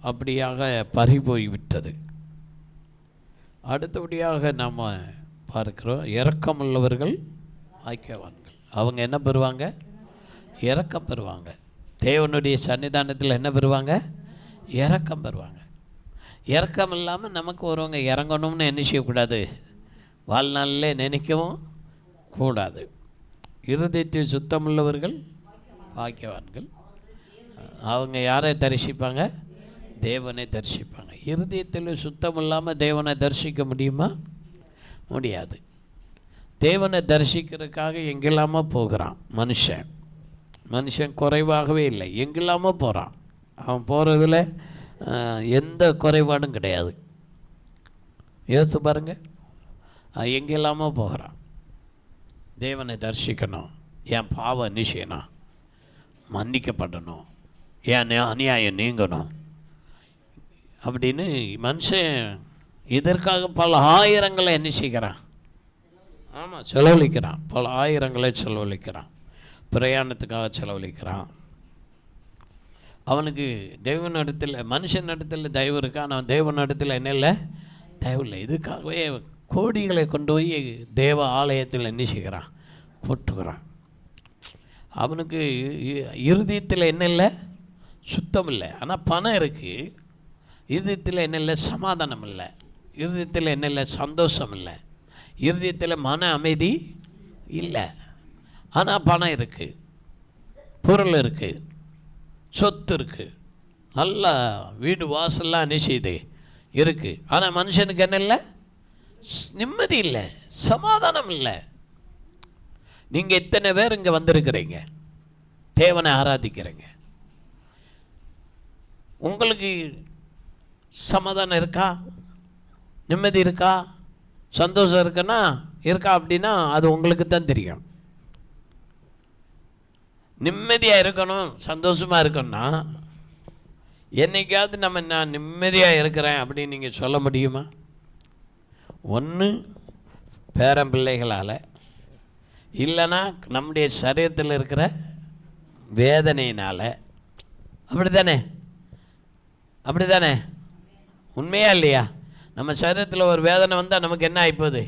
அப்படியாக பறிபோய்விட்டது. அடுத்தபடியாக நாம் பார்க்கிறோம், இரக்கமுள்ளவர்கள் பாக்கியவான்கள். அவங்க என்ன பெறுவாங்க? இரக்கம் பெறுவாங்க. தேவனுடைய சன்னிதானத்தில் என்ன பெறுவாங்க? இரக்கம் பெறுவாங்க. இரக்கம் இல்லாமல் நமக்கு ஒருவங்க இறங்கணும்னு என்ன செய்யக்கூடாது? வாழ்நாளில் நினைக்கவும் கூடாது. இருதயத்தில் சுத்தமுள்ளவர்கள் பாக்கியவான்கள். அவங்க யாரை தரிசிப்பாங்க? தேவனை தரிசிப்பாங்க. இருதயத்தில் சுத்தம் இல்லாமல் தேவனை தரிசிக்க முடியுமா? முடியாது. தேவனை தரிசிக்கிறதுக்காக எங்கெல்லாமோ போகிறான் மனுஷன் குறைவாகவே இல்லை, எங்கெல்லாமோ போகிறான். அவன் போகிறதுல எந்த குறைபாடும் கிடையாது. யோசித்து பாருங்க, எங்கெல்லாமோ போகிறான். தேவனை தரிசிக்கணும், என் பாவம் நிச்சயணும், மன்னிக்கப்படணும், என் அநியாயம் நீங்கணும் அப்படின்னு மனுஷன் இதற்காக பல ஆயிரங்களை என்ன செய்கிறான்? ஆமாம், செலவழிக்கிறான். பல ஆயிரங்களை செலவழிக்கிறான். பிரயாணத்துக்காக செலவழிக்கிறான். அவனுக்கு தேவனிடத்தில் மனுஷனிடத்தில் தயவு இருக்கா, ஆனால் தேவனிடத்தில் என்ன இல்லை? தயவு இல்லை. இதுக்காகவே கோடிகளை கொண்டு போய் தேவ ஆலயத்தில் என்ன செய்கிறான்? கொட்டுகிறான். அவனுக்கு இருதயத்தில் என்ன இல்லை? சுத்தம் இல்லை. ஆனால் பணம் இருக்குது. இருதயத்தில் என்ன இல்லை? சமாதானம் இல்லை. இருதயத்தில் என்ன இல்லை? சந்தோஷம் இல்லை. இருதயத்தில் மன அமைதி இல்லை. ஆனால் பணம் இருக்குது, பொருள் இருக்குது, சொத்து இருக்குது, நல்ல வீடு வாசல்லாம் என்ன செய்யுது? இருக்குது. ஆனால் மனுஷனுக்கு என்ன இல்லை? நிம்மதி இல்லை, சமாதானம் இல்லை. நீங்கள் இத்தனை பேர் இங்கே வந்திருக்கிறீங்க, தேவனை ஆராதிக்கிறீங்க. உங்களுக்கு சமாதானம் இருக்கா? நிம்மதி இருக்கா? சந்தோஷம் இருக்குன்னா இருக்கா? அப்படின்னா அது உங்களுக்கு தான் தெரியும். நிம்மதியாக இருக்கணும், சந்தோஷமாக இருக்கணும்னா என்னைக்காவது நான் நிம்மதியாக இருக்கிறேன் அப்படின்னு நீங்கள் சொல்ல முடியுமா? ஒன்று பேரம்பிள்ளைகளால், இல்லைன்னா நம்முடைய சரீரத்தில் இருக்கிற வேதனையினால். அப்படி தானே? உண்மையா இல்லையா? நம்ம சரீரத்தில் ஒரு வேதனை வந்தால் நமக்கு என்ன ஆகிப்போகுது?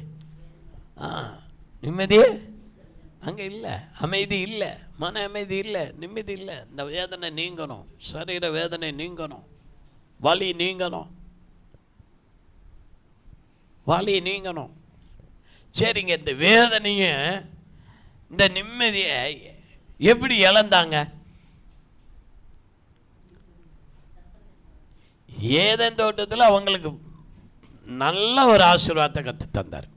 நிம்மதியே அங்கே இல்லை, அமைதி இல்லை, மன அமைதி இல்லை, நிம்மதி இல்லை. இந்த வேதனை நீங்கணும், சரீர வேதனை நீங்கணும், வலி நீங்கணும். சரிங்க, இந்த வேதனையை இந்த நிம்மதியை எப்படி இழந்தாங்க? ஏதேன் தோட்டத்தில் அவங்களுக்கு நல்ல ஒரு ஆசீர்வாதத்தை கற்று தந்தார்.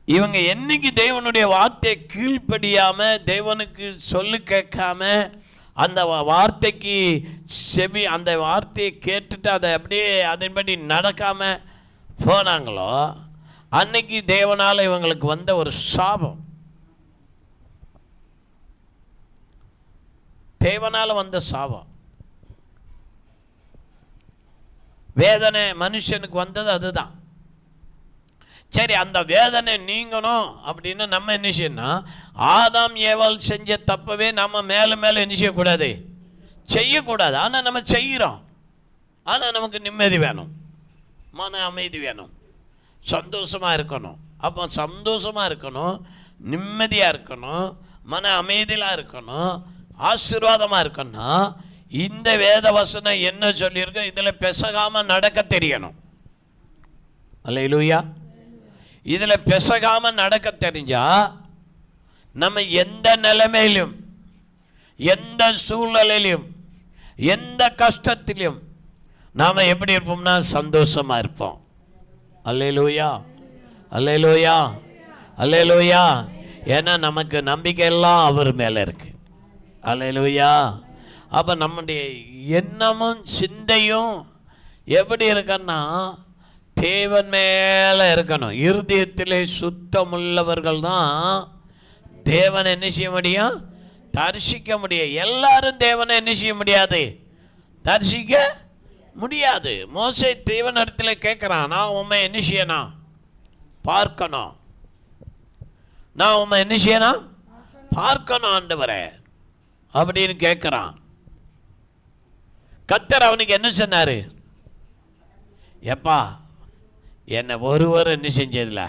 இவங்க என்னைக்கு தேவனுடைய வார்த்தையை கீழ்ப்படியாம, தேவனுக்கு சொல்லு கேட்காம, அந்த வார்த்தைக்கு செவி, அந்த வார்த்தையை கேட்டுட்டு அதை அப்படியே அதன்படி நடக்காம போனாங்களோ, அன்னைக்கு தேவனால் இவங்களுக்கு வந்த ஒரு சாபம், தேவனால் வந்த சாபம், வேதனை மனுஷனுக்கு வந்தது அதுதான். சரி, அந்த வேதனை நீங்கணும் அப்படின்னா நம்ம என்ன செய்யணும்? ஆதாம் ஏவாள் செஞ்ச தப்பவே நம்ம மேலே என்ன செய்யக்கூடாது? செய்யக்கூடாது. ஆனால் நம்ம செய்கிறோம். ஆனால் நமக்கு நிம்மதி வேணும், மன அமைதி வேணும், சந்தோஷமாக இருக்கணும். அப்போ சந்தோஷமாக இருக்கணும், நிம்மதியாக இருக்கணும், மன அமைதியாக இருக்கணும், ஆசீர்வாதமாக இருக்கணும். இந்த வேத வசனம் என்ன சொல்லியிருக்கு? இதில் பெசகாமல் நடக்க தெரியணும். அல்லேலூயா. இதில் பெசகாமல் நடக்க தெரிஞ்சா நம்ம எந்த நிலைமையிலும், எந்த சூழ்நிலையிலும், எந்த கஷ்டத்திலும் நாம் எப்படி இருப்போம்னா சந்தோஷமாக இருப்போம். அல்லேலூயா, அல்லேலூயா, அல்லேலூயா. ஏன்னா நமக்கு நம்பிக்கை எல்லாம் அவர் மேலே இருக்கு. அல்லேலூயா. அப்போ நம்முடைய எண்ணமும் சிந்தையும் எப்படி இருக்குன்னா தேவன் மேலே இருக்கணும். இருதயத்திலே சுத்தமுள்ளவர்கள் தான் தேவனை என்ன செய்ய முடியும்? தரிசிக்க முடியும். எல்லாரும் தேவனை என்ன செய்ய முடியாது? தரிசிக்க முடியாது. மோசே தேவனிடத்தில் கேட்குறான், நான் உண்மை என்ன செய்யணும்? பார்க்கணும். நான் உண்மை என்ன செய்யணும்? பார்க்கணும் ஆண்டவரே அப்படின்னு கேட்குறான். கர்த்தர் அவனுக்கு என்ன சொன்னாரு? எப்பா, என்னை ஒருவர் என்ன செஞ்சதில்ல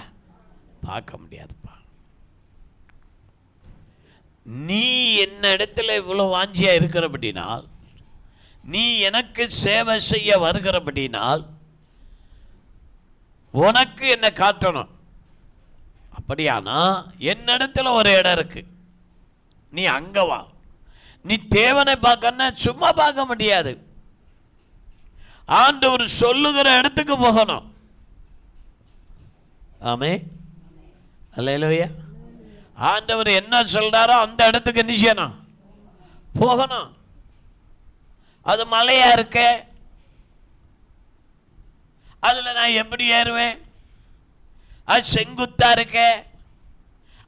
பார்க்க முடியாதுப்பா. நீ என்ன இடத்துல இவ்வளோ வாஞ்சியா இருக்கிறபடினால், நீ எனக்கு சேவை செய்ய வருகிறபடினால் உனக்கு என்ன காட்டணும். அப்படியானா என்னிடத்துல ஒரு இடம் இருக்கு, நீ அங்க வா. நீ தேவனை பார்க்கன்னா சும்மா பார்க்க முடியாது, ஆண்டவர் சொல்லுகிற இடத்துக்கு போகணும். ஆமே, அல்லேலூயா. ஆண்டவர் என்ன சொல்றாரோ அந்த இடத்துக்கு என்ன செய்யணும்? போகணும். அது மலையா இருக்க, அதுல நான் எப்படி ஏறுவேன்? அது செங்குத்தா இருக்க,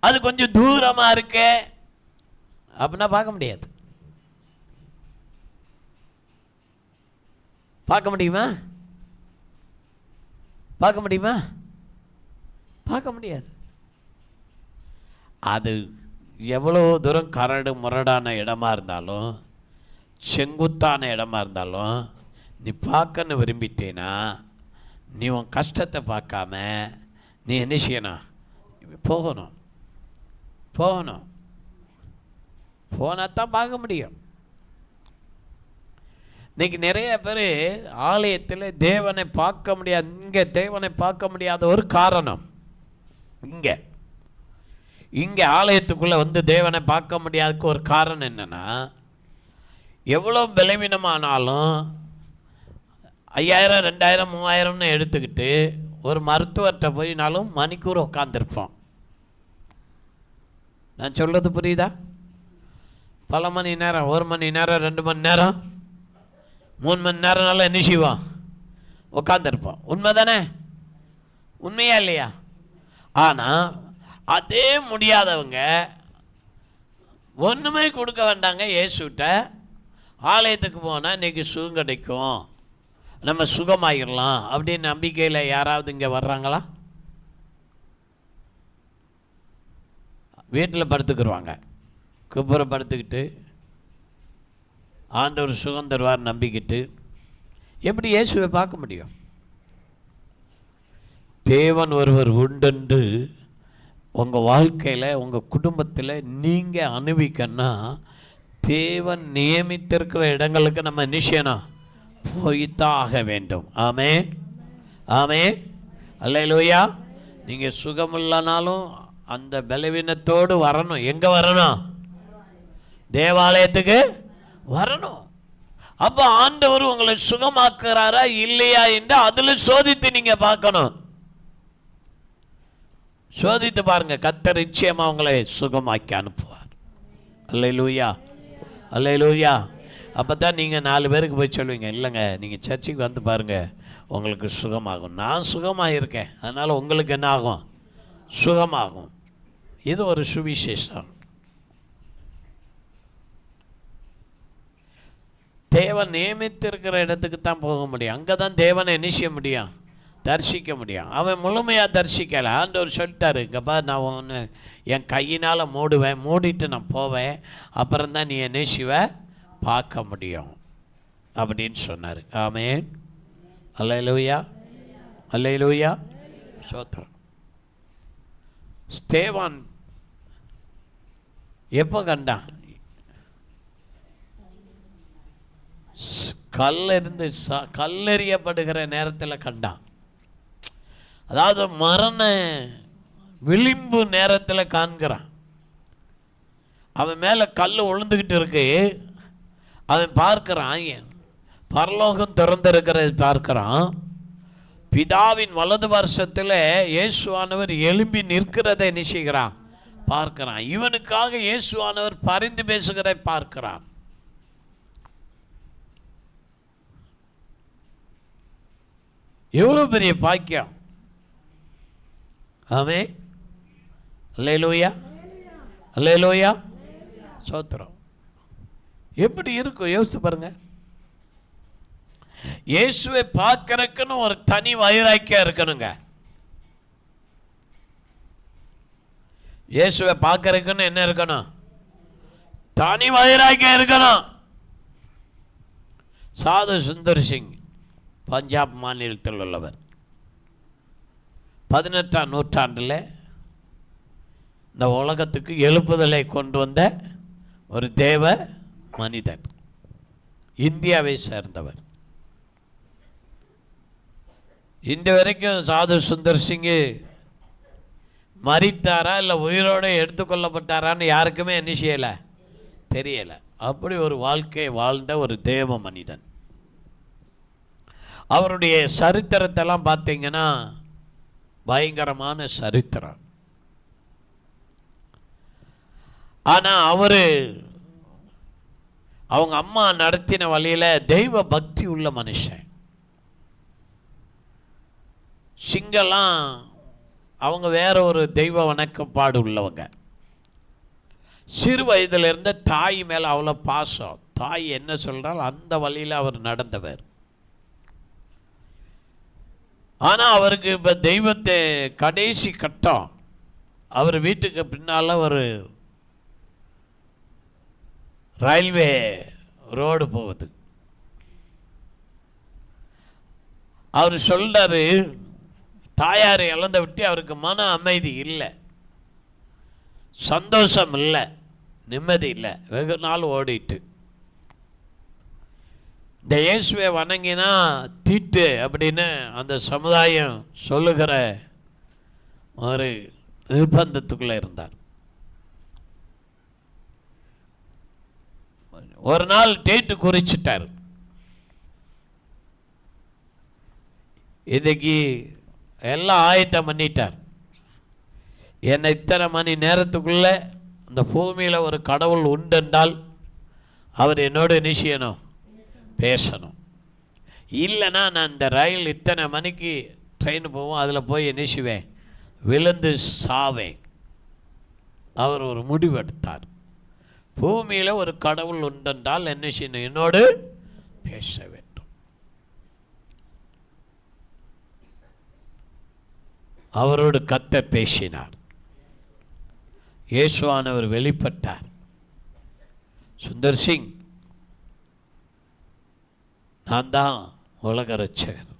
அது கொஞ்சம் தூரமா இருக்க, அப்படின்னா பார்க்க முடியாது. பார்க்க முடியுமா? பார்க்க முடியுமா? பார்க்க முடியாது. அது எவ்வளோ தூரம் கரடு முரடான இடமா இருந்தாலும், செங்குத்தான இடமா இருந்தாலும், நீ பார்க்கன்னு விரும்பிட்டேன்னா நீ உன் கஷ்டத்தை பார்க்காம நீ என்ன செய்யணும்? போகணும். போகணும். போனால் தான் பார்க்க முடியும். இன்னைக்கு நிறைய பேர் ஆலயத்தில் தேவனை பார்க்க முடியாது. இங்கே தேவனை பார்க்க முடியாத ஒரு காரணம், இங்கே ஆலயத்துக்குள்ளே வந்து தேவனை பார்க்க முடியாததுக்கு ஒரு காரணம் என்னென்னா, எவ்வளோ பலவீனமானாலும் 5000 2000 3000ன்னு எடுத்துக்கிட்டு ஒரு மருத்துவர்கிட்ட போயினாலும் மணிக்கூர் உட்காந்துருப்போம். நான் சொல்கிறது புரியுதா? பல மணி நேரம், 1 மணி நேரம், 2 மணி நேரம், 3 மணி நேரம்னாலும் என்ன செய்வோம்? உட்காந்துருப்போம். உண்மை தானே? உண்மையா இல்லையா? ஆனால் அதே முடியாதவங்க ஒன்றுமே கொடுக்க வேண்டாங்க, இயேசுகிட்ட ஆலயத்துக்கு போனால் இன்றைக்கி சுகம் கிடைக்கும், நம்ம சுகமாகிடலாம் அப்படின்னு நம்பிக்கையில் யாராவது இங்கே வர்றாங்களா? வீட்டில் படுத்துக்குருவாங்க, குப்புற படுத்துக்கிட்டு ஆண்டவர் சுகம் தருவார் நம்பிக்கிட்டு எப்படி இயேசுவை பார்க்க முடியும்? தேவன் ஒருவர் உண்டென்று உங்கள் வாழ்க்கையில், உங்கள் குடும்பத்தில் நீங்கள் அனுபவிக்கன்னா தேவன் நியமித்திருக்கிற இடங்களுக்கு நம்ம நிச்சயம் போய்த்தான் ஆக வேண்டும். ஆமே, ஆமே, அல்லேலூயா. நீங்கள் சுகமில்லனாலும் அந்த பலவீனத்தோடு வரணும். எங்கே வரணும்? தேவாலயத்துக்கு வரணும். அப்போ ஆண்டவர் உங்களை சுகமாக்குறாரா இல்லையா என்று அதில் சோதித்து நீங்கள் பார்க்கணும். சோதித்து பாருங்க, கர்த்தர் நிச்சயமா உங்களை சுகமாக்கி அனுப்புவார். அல்லேலூயா, அல்லேலூயா. அப்போ தான் நீங்கள் 4 பேருக்கு போய் சொல்லுவீங்க, இல்லைங்க நீங்கள் சர்ச்சுக்கு வந்து பாருங்கள் உங்களுக்கு சுகமாகும். நான் சுகமாக இருக்கேன், அதனால் உங்களுக்கு என்ன ஆகும்? சுகமாகும். இது ஒரு சுவிசேஷம். தேவன் நியமித்திருக்கிற இடத்துக்கு தான் போக முடியும். அங்கே தான் தேவனை என்ன செய்ய முடியும்? தரிசிக்க முடியும். அவன் முழுமையாக தரிசிக்கலை. ஆண்டவர் சொல்லிட்டாரு, இங்கப்பா நான் ஒன்று என் கையினால் மூடுவேன், மூடிட்டு நான் போவேன், அப்புறம்தான் நீ என்ன செய்வ? பார்க்க முடியும் அப்படின்னு சொன்னார். ஆமென், அல்லேலூயா, அல்லேலூயா, ஸ்தோத்திரம். ஸ்தேவான் எப்போ கண்டான்? கல்லெறியப்படுகிற நேரத்தில் கண்டான். அதாவது மரண விளிம்பு நேரத்தில் காண்கிறான். அவன் மேலே கல் விழுந்துக்கிட்டு இருக்கு. அவன் பார்க்கிறான், பரலோகம் திறந்திருக்கிறத பார்க்கிறான். பிதாவின் வலது வருஷத்தில் இயேசுவானவர் எழும்பி நிற்கிறதை நினைக்கிறான், பார்க்கிறான். இவனுக்காக இயேசுவானவர் பரிந்து பேசுகிறதை பார்க்கிறான். எவ்வளோ பெரிய பாக்கியம்! ஆமே, அல்லேலூயா, அல்லேலூயா, ஸ்தோத்திரம். எப்படி இருக்கும் யோசித்து பாருங்க. இயேசுவை பார்க்கறதுக்குன்னு ஒரு தனி வைராக்கியம் இருக்கணுங்க. இயேசுவை பார்க்கறதுக்குன்னு என்ன இருக்கணும்? தனி வைராக்கியம் இருக்கணும். சாது சுந்தர் சிங் பஞ்சாப் மாநிலத்தில் உள்ளவர். 18ஆம் நூற்றாண்டில் இந்த உலகத்துக்கு எழுப்புதலை கொண்டு வந்த ஒரு தேவ மனிதன், இந்தியாவை சேர்ந்தவர். இன்று வரைக்கும் சாது சுந்தர் சிங்கு மரித்தாரா இல்லை உயிரோடு எடுத்துக்கொள்ளப்பட்டாரான்னு யாருக்குமே என்ன செய்யலை, தெரியலை. அப்படி ஒரு வாழ்க்கை வாழ்ந்த ஒரு தேவ மனிதன். அவருடைய சரித்திரத்தெல்லாம் பார்த்தீங்கன்னா பயங்கரமான சரித்திரம். ஆனால் அவங்க அம்மா நடத்தின வழியில் தெய்வ பக்தி உள்ள மனுஷன். சிங்கெல்லாம் அவங்க வேற ஒரு தெய்வ வணக்கப்பாடு உள்ளவங்க. சிறு வயதிலிருந்து தாய் மேலே அவ்வளோ பாசம். தாய் என்ன சொல்கிறால் அந்த வழியில் அவர் நடந்தவர். ஆனால் அவருக்கு இப்போ தெய்வத்தை கடைசி கட்டம். அவர் வீட்டுக்கு பின்னால் ஒரு ரயில்வே ரோடு போகுது. அவர் சொல்றாரு, தாயாரை இழந்த விட்டு அவருக்கு மன அமைதி இல்லை, சந்தோஷம் இல்லை, நிம்மதி இல்லை. வெகு நாள் ஓடிட்டு இந்த இயேசுவை வணங்கினா தீட்டு அப்படின்னு அந்த சமுதாயம் சொல்லுகிற ஒரு நிர்பந்தத்துக்குள்ளே இருந்தார். ஒரு நாள் டேட்டு குறிச்சிட்டார். இன்னைக்கு எல்லாம் ஆயத்தம் பண்ணிட்டார். என்னை இத்தனை மணி நேரத்துக்குள்ளே அந்த பூமியில் ஒரு கடவுள் உண்டென்றால் அவர் என்னோடு நிச்சயணும் பேசணும். இல்லைன்னா நான் இந்த ரயில் இத்தனை மணிக்கு ட்ரெயின் போவோம், அதில் போய் நினைச்சுவேன், விழுந்து சாவேன். அவர் ஒரு முடிவெடுத்தார். பூமியில் ஒரு கடவுள் உண்டென்றால் என்ன செய்யணும், என்னோடு பேச வேண்டும். அவரோடு கர்த்தர் பேசினார். இயேசுவானவர் வெளிப்பட்டார். சுந்தர் சிங், நான் தான் உலக ரட்சகர்.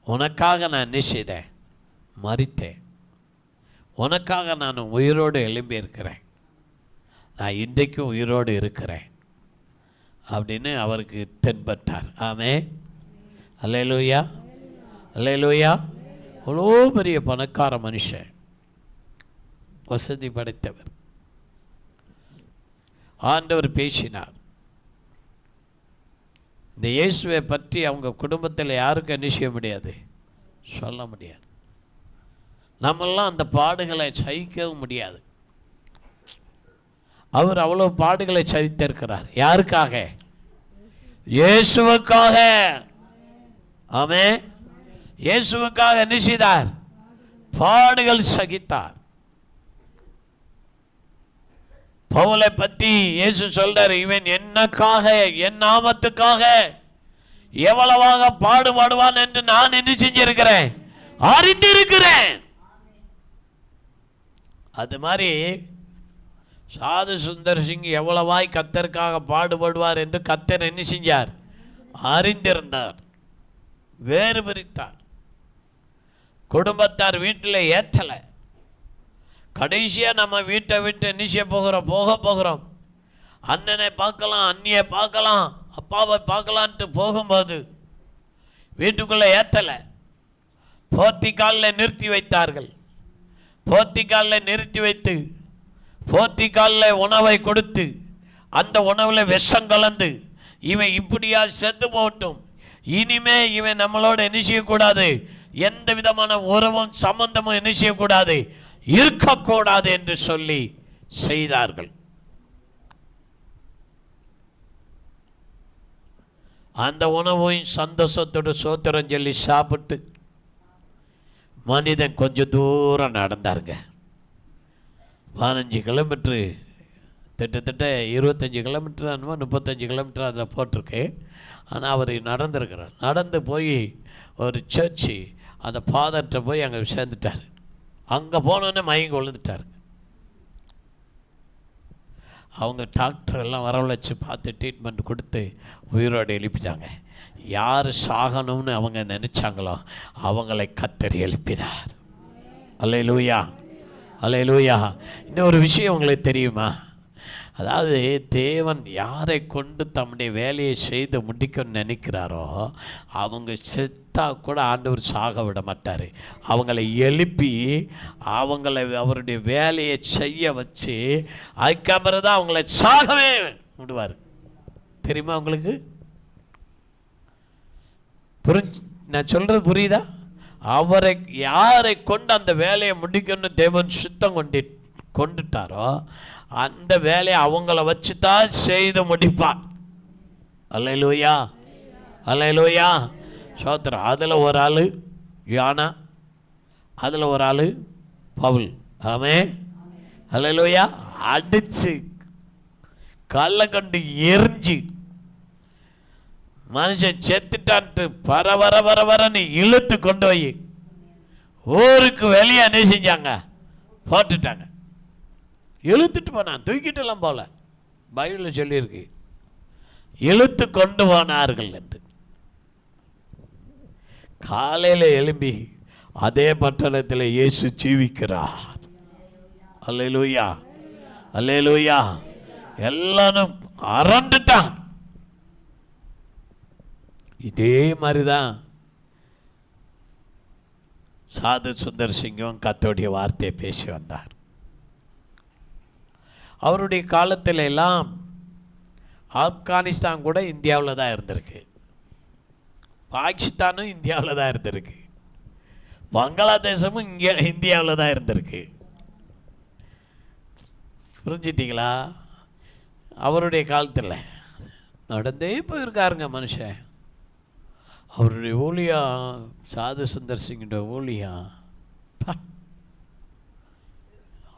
உனக்காக நான் என்ன செய்தேன், மரித்தேன். உனக்காக நான் உயிரோடு எழும்பி இருக்கிறேன். நான் இன்றைக்கும் உயிரோடு இருக்கிறேன் அப்படின்னு அவருக்கு தென்பட்டார். ஆமே, அல்லேலூயா, அல்லேலூயா. அவ்வளோ பெரிய பணக்கார மனுஷன், வசதி படைத்தவர். ஆண்டவர் பேசினார். இந்த இயேசுவை பற்றி அவங்க குடும்பத்தில் யாருக்கும் என்ன செய்ய முடியாது, சொல்ல முடியாது. நம்மெல்லாம் அந்த பாடுகளை சகிக்கவும் முடியாது. அவர் அவ்வளோ பாடுகளை சகித்திருக்கிறார். யாருக்காக? இயேசுவுக்காக. ஆமே, இயேசுவுக்காக என்ன செய்தார், பாடுகள் சகித்தார். பவுலை பற்றி இயேசு சொல்றார், இவன் என்னக்காக, என் நாமத்துக்காக எவ்வளவாக பாடுபடுவான் என்று நான் என்ன செஞ்சிருக்கிறேன், அறிந்திருக்கிறேன். அது மாதிரி சாது சுந்தர் சிங் எவ்வளவாய் கர்த்தருக்காக பாடுபடுவார் என்று கர்த்தர் என்ன செஞ்சார், அறிந்திருந்தார். வேறு பிரித்தார். குடும்பத்தார் வீட்டில் ஏற்றலை. கடைசியாக நம்ம வீட்டை விட்டு நிச்சய போக போகிறோம். அண்ணனை பார்க்கலாம், அண்ணியை பார்க்கலாம், அப்பாவை பார்க்கலான்ட்டு போகும்போது வீட்டுக்குள்ளே ஏற்றலை. போத்திக்காலில் நிறுத்தி வைத்தார்கள். போத்திக்காலில் நிறுத்தி வைத்து போத்திக்காலில் உணவை கொடுத்து அந்த உணவில் விஷம் கலந்து இவன் இப்படியா செத்து போட்டும், இனிமே இவன் நம்மளோட என்ன செய்யக்கூடாது, எந்த விதமான உறவும் சம்பந்தமும் என்ன செய்யக்கூடாது, இருக்கக்கூடாது என்று சொல்லி செய்தார்கள். அந்த உணவையும் சந்தோஷத்தோடு சோத்திரம் சொல்லி சாப்பிட்டு மனிதன் கொஞ்சம் தூரம் நடந்தாருங்க. 15 கிலோமீட்ரு, கிட்டத்தட்ட 25 கிலோமீட்டர், 35 கிலோமீட்டர் அதில் போட்டிருக்கு. ஆனால் அவர் நடந்திருக்கிறார். நடந்து போய் ஒரு சர்ச்சு அந்த ஃபாதர்கிட்ட போய் அங்கே சேர்ந்துட்டார். அங்கே போனோன்னே மயங்கி விழுந்துட்டார். அவங்க டாக்டர் எல்லாம் வரவழைச்சி பார்த்து ட்ரீட்மெண்ட் கொடுத்து உயிரோடு எழுப்பிட்டாங்க. யார் சாகணும்னு அவங்க நினச்சாங்களோ அவங்களை கர்த்தர் எழுப்பினார். அல்லேலூயா, அல்லேலூயா. இன்னொரு விஷயம் உங்களுக்கு தெரியுமா? அதாவது தேவன் யாரை கொண்டு தம்முடைய வேலையை செய்து முடிக்கணும்னு நினைக்கிறாரோ அவங்க செத்தா கூட ஆண்டவர் சாக விட மாட்டார். அவங்களை எழுப்பி அவங்களை அவருடைய வேலையை செய்ய வச்சு அதுக்கப்புறம் தான் அவங்கள சாகவே விடுவார். தெரியுமா உங்களுக்கு? நான் சொல்கிறது புரியுதா? அவரை யாரை கொண்டு அந்த வேலையை முடிக்கணும்னு தேவன் சுத்தம் கொண்டுட்டாரோ அந்த வேலையை அவங்கள வச்சு தான் செய்து முடிப்பார். அல்லேலூயா, அல்லேலூயா, சோத்திரம். அதில் ஒரு ஆள் யோனா, அதில் ஒரு ஆள் பவுல். ஆமென், அல்லேலூயா. அடிச்சு கல்லை கண்டு எரிஞ்சு மனுஷன் செத்துட்டான்ட்டு பரவரன்னு இழுத்து கொண்டு போய் ஊருக்கு வெளியே என்ன செஞ்சாங்க? போட்டுட்டாங்க. இழுத்துட்டு போனான், தூக்கிட்டுலாம் போல. பைபிளில் சொல்லியிருக்கு இழுத்து கொண்டு போனார்கள் என்று. காலையில் எழும்பி அதே பட்டணத்தில் இயேசு ஜீவிக்கிறார். அல்லேலூயா, அல்லேலூயா. எல்லாரும் அரண்டுட்டான். இதே மாதிரி தான் சாது சுந்தர் சிங்கும் கர்த்தருடைய வார்த்தையை பேசி வந்தார். அவருடைய காலத்தில் எல்லாம் ஆப்கானிஸ்தான் கூட இந்தியாவில் தான் இருந்திருக்கு, பாகிஸ்தானும் இந்தியாவில் தான் இருந்திருக்கு, பங்களாதேசமும் இங்கே இந்தியாவில் தான் இருந்திருக்கு. புரிஞ்சிட்டிங்களா? அவருடைய காலத்தில் நடந்தே போயிருக்காருங்க மனுஷன். அவருடைய ஊழியம், சாது சுந்தர் சிங்கோட ஊழியம்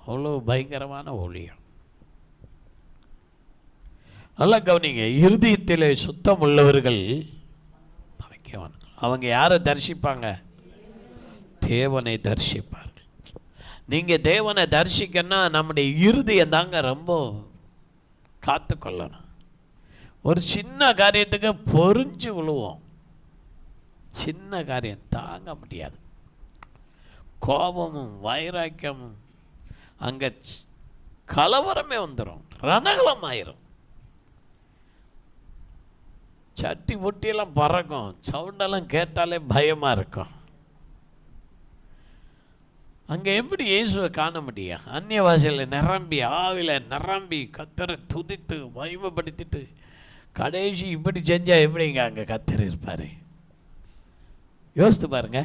அவ்வளோ பயங்கரமான ஊழியம். நல்லா கவனிங்க. இருதயத்தில் சுத்தம் உள்ளவர்கள் அவங்க யாரை தரிசிப்பாங்க? தேவனை தரிசிப்பார்கள். நீங்கள் தேவனை தரிசிக்கன்னா நம்முடைய இருதயம் தாங்க ரொம்ப காத்துக்கொள்ளணும். ஒரு சின்ன காரியத்துக்கு பொறிஞ்சு விழுவோம். சின்ன காரியம் தாங்க முடியாது. கோபமும் வைராக்கியமும் அங்கே கலவரமே வந்துடும், ரணகலம் ஆயிரும். சட்டி பொட்டியெல்லாம் பறக்கும், சவுண்டெல்லாம் கேட்டாலே பயமாக இருக்கும். அங்கே எப்படி இயேசுவை காண முடியும்? அந்நிய பாஷையில் நிரம்பி ஆவில நிரம்பி கர்த்தரை துதித்து மகிமைப்படுத்திட்டு கடைசி இப்படி செஞ்சால் எப்படிங்க அங்கே கர்த்தர் இருப்பார்? யோசித்து பாருங்க.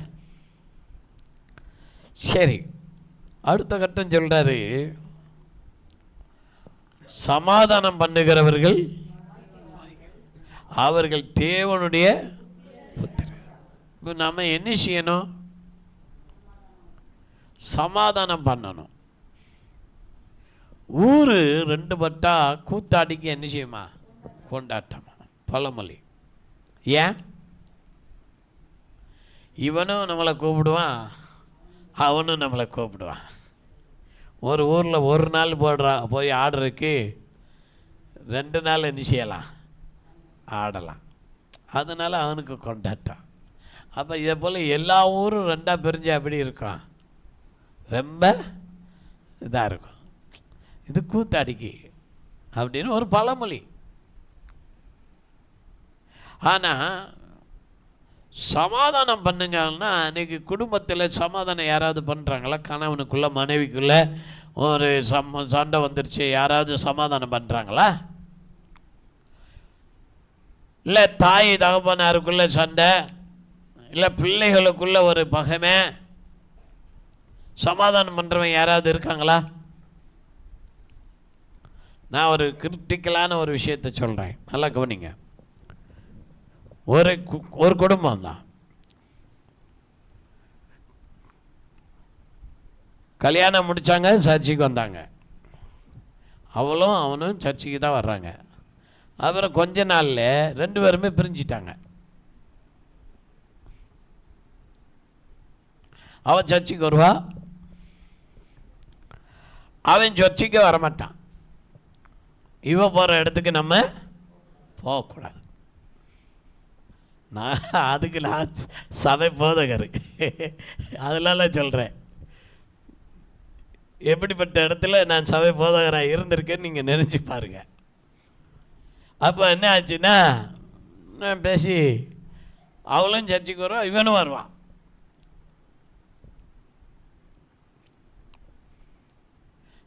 சரி, அடுத்த கட்டம் சொல்றாரு, சமாதானம் பண்ணுகிறவர்கள் அவர்கள் தேவனுடைய புத்திரர். இப்போ நம்ம என்ன செய்யணும்? சமாதானம் பண்ணணும். ஊரு ரெண்டு பட்டா கூத்தாடிக்கு என்ன செய்யுமா? கொண்டாட்டம், பழமொழி. ஏன்? இவனும் நம்மளை கூப்பிடுவான், அவனும் நம்மளை கூப்பிடுவான். ஒரு ஊரில் ஒரு நாள் போய் ஆடுறதுக்கு 2 நாள் என்ன செய்யலாம்? ஆடலாம். அதனால் அவனுக்கு கொண்டாட்டம். அப்போ இதை போல் எல்லா ஊரும் 2ஆக பிரிஞ்சு அப்படி இருக்கும், ரொம்ப இதாக இருக்கும். இது கூத்தாடிக்கு அப்படின்னு ஒரு பழமொழி. ஆனால் சமாதானம் பண்ணுங்கன்னா அன்றைக்கி குடும்பத்தில் சமாதானம் யாராவது பண்ணுறாங்களா? கணவனுக்குள்ளே மனைவிக்குள்ளே ஒரு சண்டை வந்துருச்சு, யாராவது சமாதானம் பண்ணுறாங்களா? இல்லை தாய் தகப்பனாருக்குள்ளே சண்டை, இல்லை பிள்ளைகளுக்குள்ளே ஒரு பகைமை, சமாதானம் பண்ணுறவன் யாராவது இருக்காங்களா? நான் ஒரு கிரிட்டிக்கலான ஒரு விஷயத்தை சொல்கிறேன், நல்லா கவனிங்க. ஒரு குடும்பம் தான், கல்யாணம் முடித்தாங்க, சர்ச்சுக்கு வந்தாங்க. அவளும் அவனும் சர்ச்சுக்கு தான் வர்றாங்க. அப்புறம் கொஞ்ச நாளில் 2 பேருமே பிரிஞ்சிட்டாங்க. அவன் சர்ச்சுக்கு வருவா, அவன் சர்ச்சுக்கு வரமாட்டான். இவ போகிற இடத்துக்கு நம்ம போகக்கூடாது. நான் சபை போதகர், அதனால சொல்கிறேன். எப்படிப்பட்ட இடத்துல நான் சபை போதகராக இருந்திருக்கேன்னு நீங்கள் நினச்சி பாருங்க. அப்போ என்ன ஆச்சுன்னா, நான் பேசி அவளும் சர்ச்சைக்கு வருவான், இவனும் வருவான்.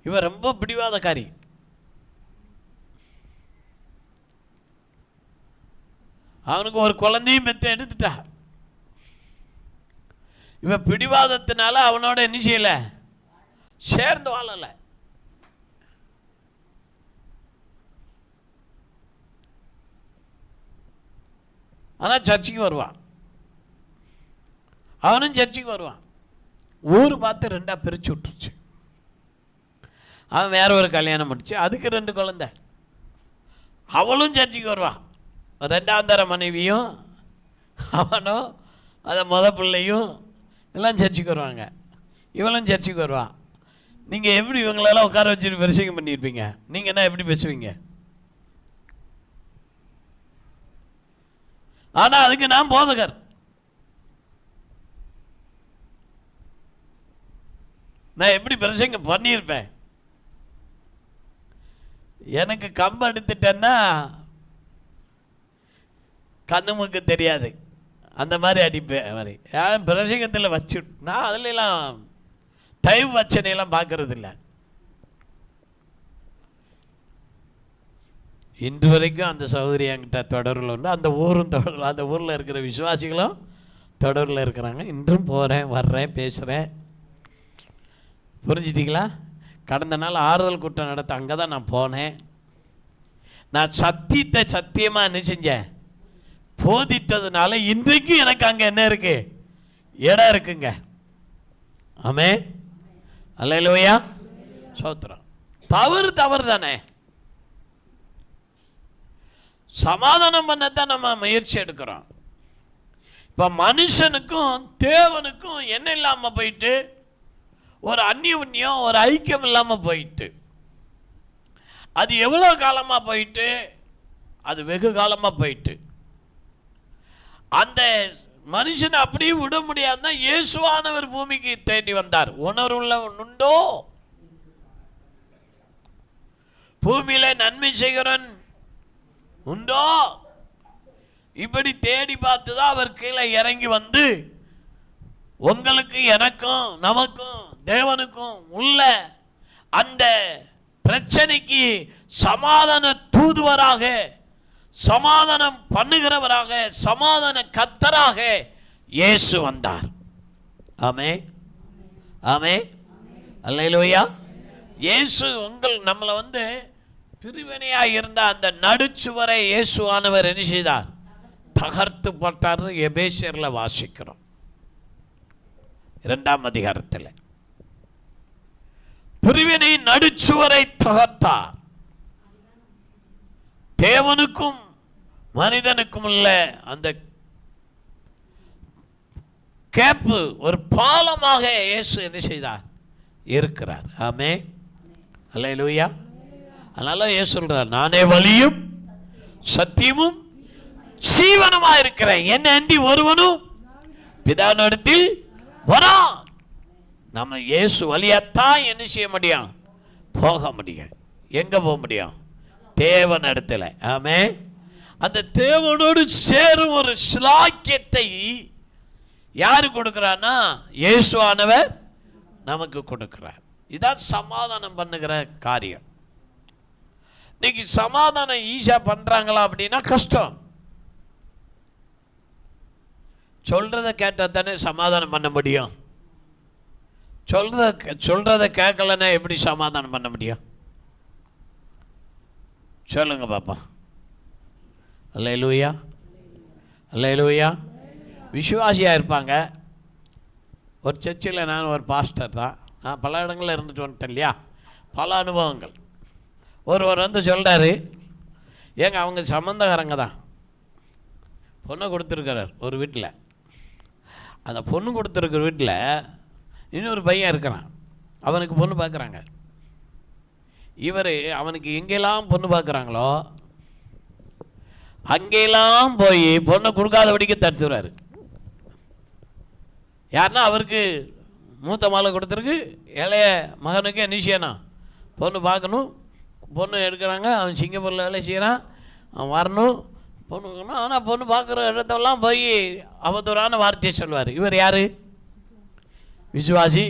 இவன் ரொம்ப பிடிவாதக்காரி. அவனுக்கு ஒரு குழந்தையும் பெற்று எடுத்துட்டா. இவன் பிடிவாதத்தினால அவனோட என்ன செய்யலை, சேர்ந்து வாழலை. ஆனால் சர்ச்சைக்கு வருவான், அவனும் சர்ச்சைக்கு வருவான். ஊர் பார்த்து ரெண்டாக பிரித்து விட்டுருச்சு. அவன் வேற ஒரு கல்யாணம் முடிச்சு, அதுக்கு 2 குழந்தை. அவளும் சர்ச்சைக்கு வருவான். 2ஆம் தர மனைவியும் அவனும் அதை பிள்ளையும் எல்லாம் சர்ச்சைக்கு வருவாங்க. இவளும் சர்ச்சைக்கு வருவான். நீங்கள் எப்படி இவங்களெல்லாம் உட்கார வச்சுட்டு பிரசங்கம் பண்ணியிருப்பீங்க? நீங்கள் என்ன எப்படி பேசுவீங்க? ஆனால் அதுக்கு நான் போதகர். நான் எப்படி பிரசங்கம் பண்ணியிருப்பேன்? எனக்கு கம்பு எடுத்துட்டேன்னா கண்ணுமுக்கு தெரியாது, அந்த மாதிரி அடிப்பேன். மாதிரி பிரசங்கத்தில் வச்சு நான் அதுலாம் தயவு வச்சனையெல்லாம் பார்க்கறது இல்லை. இன்று வரைக்கும் அந்த சகோதரி என்கிட்ட தொடரில் உண்டு. அந்த ஊரும் தொடரில், அந்த ஊரில் இருக்கிற விசுவாசிகளும் தொடரில் இருக்கிறாங்க. இன்றும் போகிறேன், வர்றேன், பேசுகிறேன். புரிஞ்சிட்டிங்களா? கடந்த நாள் ஆறுதல் கூட்டம் நடத்த அங்கே தான் நான் போனேன். நான் சத்தியத்தை சத்தியமாக என்ன செஞ்சேன், போதித்ததுனால இன்றைக்கும் எனக்கு அங்கே என்ன இருக்கு, இடம் இருக்குங்க. ஆமே, அல்லேலூயா, சோத்திரம். தவறு தவறு தானே, சமாதானம் பண்ணத்தான் நம்ம முயற்சி எடுக்கிறோம். இப்போ மனுஷனுக்கும் தேவனுக்கும் என்ன இல்லாமல் போயிட்டு, ஒரு அந்நியம், ஒரு ஐக்கியம் இல்லாமல் போயிட்டு. அது எவ்வளோ காலமாக போயிட்டு, அது வெகு காலமாக போயிட்டு. அந்த மனுஷனை அப்படியே விட முடியாதுதான் இயேசுவானவர் பூமிக்கு தேடி வந்தார். உணர்வுள்ள உண்டோ? பூமியில நன்மை செய்கிறன் உண்டோ? இப்படி தேடி பார்த்துதான் அவர் கீழே இறங்கி வந்து உங்களுக்கு, எனக்கும், நமக்கும், தேவனுக்கும் உள்ள அந்த பிரச்சனைக்கு சமாதான தூதுவராக, சமாதானம் பண்ணுகிறவராக, சமாதான கர்த்தராக இயேசு வந்தார். ஆமே, ஆமே, அல்லேலூயா. இயேசு நம்மளை பிரிவினையாக இருந்த அந்த நடுச்சுவரை இயேசுவானவர் என்ன செய்தார், தகர்த்து போட்டார். எபேசியரில் வாசிக்கிறோம் 2ஆம் அதிகாரத்தில். பிரிவினை நடுச்சுவரை தகர்த்தார். தேவனுக்கும் மனிதனுக்கும் உள்ள அந்த கேப்பு ஒரு பாலமாக இயேசு என்ன செய்தார், இருக்கிறார். ஆமே, அல்லேலூயா. அதனால இயேசு சொல்றார், நானே வழியும் சத்தியமும் ஜீவனுமா இருக்கிறேன், என்னை அண்டி ஒருவனும் பிதாவினிடத்தில் வரான். நம்ம இயேசு வழியாத்தான் என்ன செய்ய முடியும், போக முடியும். எங்க போக முடியும், தேவன் இடத்துல. ஆமே, அந்த தேவனோடு சேரும் ஒரு சிலாக்கியத்தை யாரு கொடுக்கிறான்னா, இயேசுவானவர் நமக்கு கொடுக்கிறார். இதான் சமாதானம் பண்ணுகிற காரியம். இன்னைக்கு சமாதானம் ஈஸியா பண்றாங்களா அப்படின்னா கஷ்டம். சொல்றதை கேட்டா தானே சமாதானம் பண்ண முடியும். சொல்றதை கேட்கலன்னா எப்படி சமாதானம் பண்ண முடியும்? சொல்லுங்க பாப்பா. அல்லேலூயா, அல்லேலூயா. விசுவாசியா இருப்பாங்க. ஒரு சர்ச்சில் நான் ஒரு பாஸ்டர் தான், நான் பல இடங்களில் இருந்துட்டு வந்துட்டேன் இல்லையா, பல அனுபவங்கள். ஒருவர் சொல்கிறாரு, ஏங்க அவங்க சம்பந்தக்காரங்க தான், பொண்ணை கொடுத்துருக்கிறார் ஒரு வீட்டில். அந்த பொண்ணு கொடுத்துருக்கிற வீட்டில் இன்னொரு பையன் இருக்கிறான், அவனுக்கு பொண்ணு பார்க்குறாங்க. இவர் அவனுக்கு எங்கெல்லாம் பொண்ணு பார்க்குறாங்களோ அங்கெல்லாம் போய் பொண்ணை கொடுக்காதபடிக்கு தடுத்துறாரு. யாருன்னா அவருக்கு மூத்த மாலை கொடுத்துருக்கு, இளைய மகனுக்கு என்ன செய்யணும், பொண்ணு பார்க்கணும். பொண்ணு எடுக்கிறாங்க, அவன் சிங்கப்பூரில் வேலை செய்கிறான், அவன் வரணும் பொண்ணு பார்க்கணும். ஆனால் பொண்ணு பார்க்குற இடத்தெல்லாம் போய் அவதூறான வார்த்தையை சொல்வார். இவர் யார்? விசுவாசி,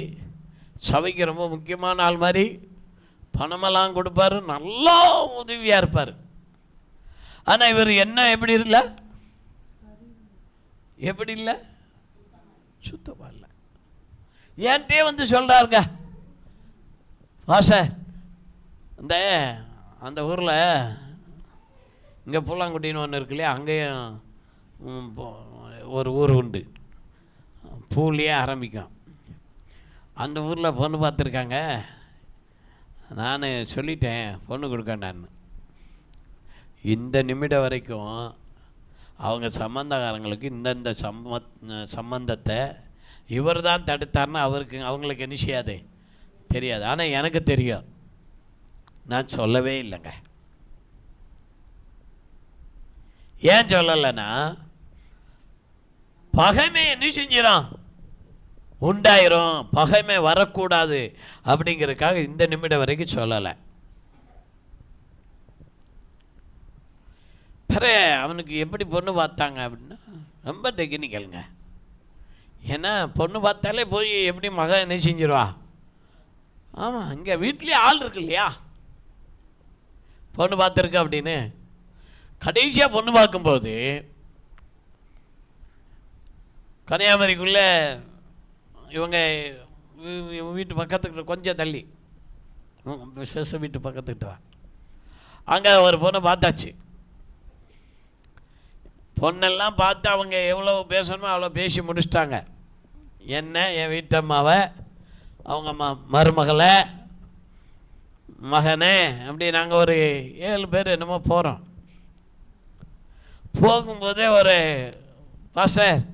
சபைக்கு ரொம்ப முக்கியமான ஆள் மாதிரி, பணமெல்லாம் கொடுப்பார், நல்லா உதவியாக இருப்பார். ஆனால் இவர் என்ன எப்படி இல்லை, எப்படி இல்லை, சுத்தமாக இல்லை. என்கிட்டே வந்து சொல்கிறாருங்க, வாசர் அந்த ஊரில் இங்கே பூலாங்குட்டின்னு ஒன்று இருக்கு இல்லையா, அங்கேயும் ஒரு ஊர் உண்டு, பூலேயே ஆரம்பிக்கும். அந்த ஊரில் பொண்ணு பார்த்துருக்காங்க, நான் சொல்லிட்டேன் பொண்ணு கொடுக்கண்டான்னு. இந்த நிமிடம் வரைக்கும் அவங்க சம்பந்தக்காரங்களுக்கு இந்தந்த சம்பந்தத்தை இவர் தான் தடுத்தார்னு அவங்களுக்கு என்ன செய்யாது, தெரியாது. ஆனால் எனக்கு தெரியும், நான் சொல்லவே இல்லைங்க. ஏன் சொல்லலைன்னா, பகைமை என்ன செஞ்சிடும், உண்டாயிரும், பகைமை வரக்கூடாது அப்படிங்கிறதுக்காக இந்த நிமிடம் வரைக்கும் சொல்லலை. பிற அவனுக்கு எப்படி பொண்ணு பார்த்தாங்க அப்படின்னா ரொம்ப டெக்னிக்கலுங்க. ஏன்னா பொண்ணு பார்த்தாலே போய் எப்படி மகன் என்ன செஞ்சிருவா, ஆமாம் இங்கே வீட்லேயே ஆள் இருக்கு இல்லையா, பொண்ணு பார்த்துருக்கு அப்படின்னு. கடைசியாக பொண்ணு பார்க்கும்போது கன்னியாகுமரிக்குள்ளே இவங்க வீட்டு பக்கத்துக்கிட்ட கொஞ்சம் தள்ளி, விசேஷ வீட்டு பக்கத்துக்கிட்ட தான், அங்கே ஒரு பொண்ணை பார்த்தாச்சு. பொண்ணெல்லாம் பார்த்து அவங்க எவ்வளோ பேசணுமோ அவ்வளோ பேசி முடிச்சிட்டாங்க. என்ன, என் வீட்டம்மாவை, அவங்க மருமகளை, மகனே, அப்படி நாங்கள் ஒரு 7 பேர் என்னமோ போகிறோம். போகும்போதே ஒரு பாஸ்டர்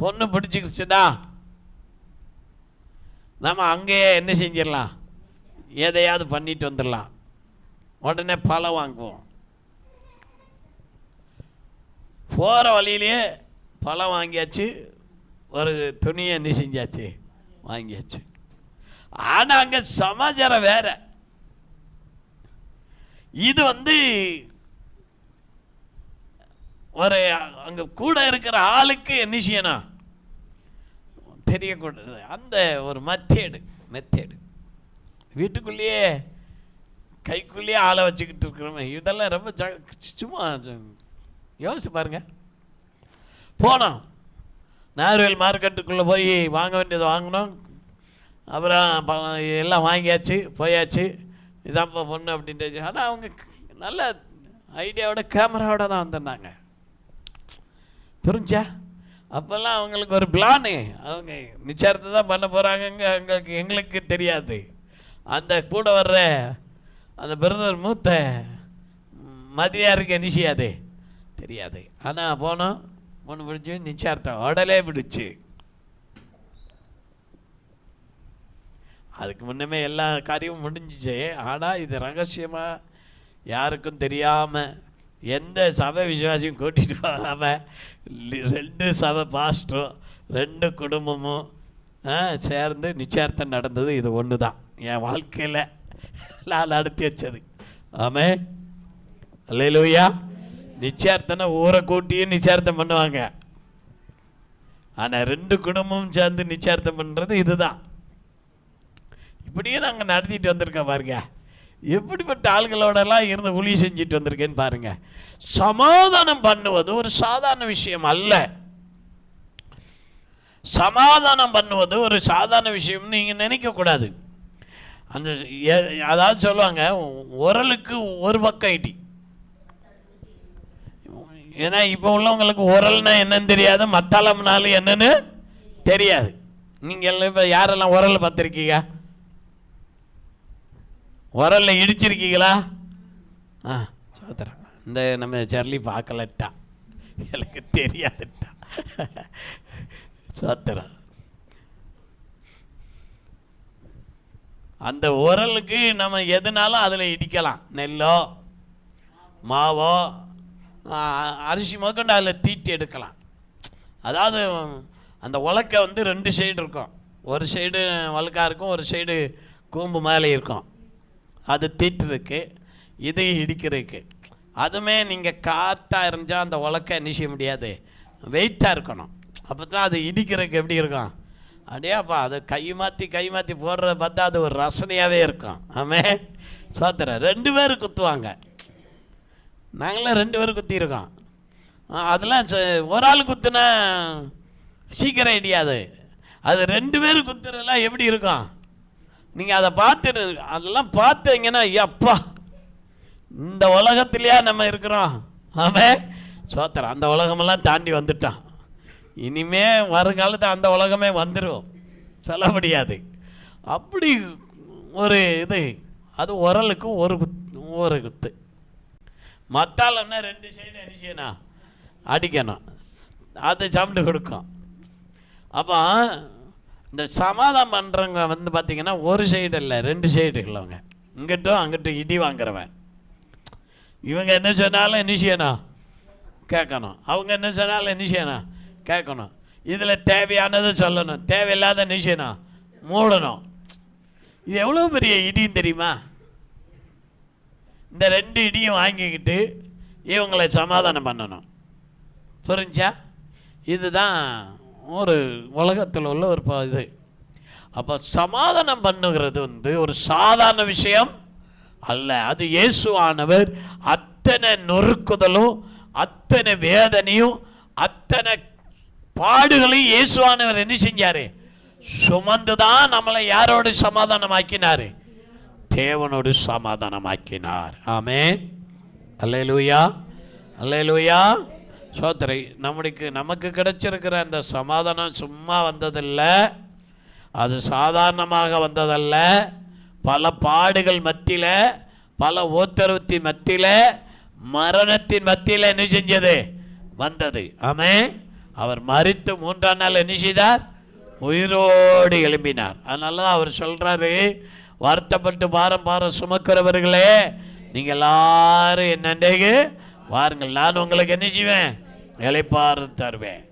பொண்ணு பிடிச்சிக்கிச்சுடா, நம்ம அங்கேயே என்ன செஞ்சிடலாம், எதையாவது பண்ணிட்டு வந்துடலாம், உடனே பழம் வாங்குவோம். போகிற வழியிலேயே பழம் வாங்கியாச்சு, ஒரு துணியை என்ன செஞ்சாச்சு, வாங்கியாச்சு. ஆனால் அங்கே சமாச்சாரம் வேற. இது ஒரு அங்கே கூட இருக்கிற ஆளுக்கு என்ன செய்யணும் தெரியக்கூடாது. அந்த ஒரு மெத்தேடு வீட்டுக்குள்ளேயே கைக்குள்ளேயே ஆளை வச்சுக்கிட்டு இருக்கிறோமே, இதெல்லாம் ரொம்ப சும்மா யோசிச்சு பாருங்க. போனோம், நார்வேல் மார்க்கெட்டுக்குள்ளே போய் வாங்க வேண்டியது வாங்கினோம். அப்புறம் எல்லாம் வாங்கியாச்சு, போயாச்சு, இதாப்பா பொண்ணு அப்படின்ட்டு. ஆனால் அவங்க நல்ல ஐடியாவோட கேமராவோட தான் வந்துருந்தாங்க, புரிஞ்சா? அப்போல்லாம் அவங்களுக்கு ஒரு பிளானு, அவங்க நிச்சயத்தை தான் பண்ண போகிறாங்க, எங்களுக்கு தெரியாது. அந்த கூட வர்ற அந்த பிரதர் மூத்த மதியாருக்கு என்ன செய்யாது, தெரியாது. ஆனால் போனோம், பொண்ணு பிடிச்சி, நிச்சயார்த்தம் உடலே பிடிச்சி. அதுக்கு முன்னமே எல்லா காரியமும் முடிஞ்சிச்சு. ஆனால் இது ரகசியமாக யாருக்கும் தெரியாமல், எந்த சபை விசுவாசியும் கூட்டிகிட்டு போகாமல், 2 சபை பாஸ்டரும் 2 குடும்பமும் சேர்ந்து நிச்சயார்த்தம் நடந்தது. இது ஒன்று தான் என் வாழ்க்கையில் நான் நடத்தி வச்சது. ஆமே, அல்லேலூயா. நிச்சயார்த்தனை ஊரை கூட்டியும் நிச்சயார்த்தம் பண்ணுவாங்க, ஆனால் 2 குடும்பமும் சேர்ந்து நிச்சயார்த்தம் பண்ணுறது இதுதான். இப்படியே நாங்கள் நடத்திட்டு வந்திருக்கோம் பாருங்க. எப்படிப்பட்ட ஆள்களோடலாம் இருந்து ஊழி செஞ்சுட்டு வந்திருக்கேன்னு பாருங்க. சமாதானம் பண்ணுவது ஒரு சாதாரண விஷயம் அல்ல. சமாதானம் பண்ணுவது ஒரு சாதாரண விஷயம் நீங்கள் நினைக்கக்கூடாது. அந்த அதாவது சொல்லுவாங்க, உரலுக்கு ஒரு பக்கம் ஐடி. ஏன்னா இப்போ உள்ளவங்களுக்கு உரல்னா என்னன்னு தெரியாது, மத்தாளம்னாலும் என்னன்னு தெரியாது. நீங்கள் இப்போ யாரெல்லாம் உரல் பார்த்துருக்கீங்க? உரலில் இடிச்சிருக்கீங்களா? சோதரன் இந்த நம்ம சர்லி பார்க்கலட்டா, எனக்கு தெரியாதுட்டா. சோத்திரம். அந்த உரலுக்கு நம்ம எதுனாலும் அதில் இடிக்கலாம். நெல்லோ மாவோ அரிசி முதற்கொண்டு அதில் தீட்டி எடுக்கலாம். அதாவது அந்த உலக்கை வந்து 2 சைடு இருக்கும். ஒரு சைடு வழுக்கா இருக்கும், ஒரு சைடு கூம்பு மேலே இருக்கும். அது தீட்டுருக்கு, இது இடிக்கிறதுக்கு. அதுவுமே நீங்கள் காற்றாக இருந்தால் அந்த உலக்கை என்ன செய்ய முடியாது, வெயிட்டாக இருக்கணும். அப்போ தான் அது இடிக்கிறதுக்கு எப்படி இருக்கும், அப்படியே அப்போ அது கை மாற்றி போடுறத பார்த்தா அது ஒரு ரசனையாகவே இருக்கும். ஆமே சோத்திரம். 2 பேர் குத்துவாங்க. நாங்களாம் 2 பேர் குத்திருக்கோம். அதெல்லாம் ஒரு ஆள் குத்துனா சீக்கிரம் இடியாது. அது 2 பேர் குத்துறதெல்லாம் எப்படி இருக்கும், நீங்கள் அதை பார்த்து அதெல்லாம் பார்த்தீங்கன்னா அப்பா இந்த உலகத்திலையா நம்ம இருக்கிறோம். ஆமே சோத்திரம். அந்த உலகமெல்லாம் தாண்டி வந்துட்டான். இனிமே வருங்காலத்து அந்த உலகமே வந்துடும், சொல்ல முடியாது. அப்படி ஒரு இது. அது உரலுக்கு ஒரு குத்து. மத்தாலன்னா 2 சைடு என்ன செய்யணும், அடிக்கணும். அது சாப்பிட்டு கொடுக்கும். அப்போ இந்த சமாதானம் பண்ணுறவங்க வந்து பார்த்திங்கன்னா ஒரு சைடு இல்லை 2 சைடு இல்லைங்க. இங்கிட்டும் அங்கிட்டும் இடி வாங்குறவன். இவங்க என்ன சொன்னாலும் என்ன செய்யணும், கேட்கணும். அவங்க என்ன சொன்னாலும் என்ன செய்யணும், கேட்கணும். இதில் தேவையானதை சொல்லணும், தேவையில்லாத என்ன செய்யணும், மூடணும். இது எவ்வளோ பெரிய இடியும் தெரியுமா? இந்த 2 இடியும் வாங்கிக்கிட்டு இவங்களை சமாதானம் பண்ணணும். புரிஞ்சா? இதுதான் ஒரு உலகத்தில் உள்ள ஒரு இது. அப்போ சமாதானம் பண்ணுகிறது வந்து ஒரு சாதாரண விஷயம் அல்ல. அது இயேசுவானவர் அத்தனை நொறுக்குதலும் அத்தனை வேதனையும் அத்தனை பாடுகளையும் இயேசுவானவர் என்ன செஞ்சாரு, சுமந்துதான் நம்மளை யாரோடு சமாதானமாக்கினார், தேவனோடு சமாதானமாக்கினார். ஆமென். அல்லேலூயா, அல்லேலூயா. சோதரை. நமக்கு கிடைச்சிருக்கிற அந்த சமாதானம் சும்மா வந்ததில்லை, அது சாதாரணமாக வந்ததல்ல. பல பாடுகள் மத்தியில், பல ஓத்தரவத்தின் மத்தியில், மரணத்தின் மத்தியில் என்ன செஞ்சது, வந்தது. ஆமென். அவர் மரித்து 3ஆம் நாள் என்ன செய்தார், உயிரோடு எழும்பினார். அதனால தான் அவர் சொல்கிறாரு, வருத்தப்பட்டு பாரம் சுமக்கிறவர்களே நீங்கள் எல்லாரும் என்னண்டேக்கு வாருங்கள், நான் உங்களுக்கு என்ன செய்வேன், இளைப்பாறு தருவேன்.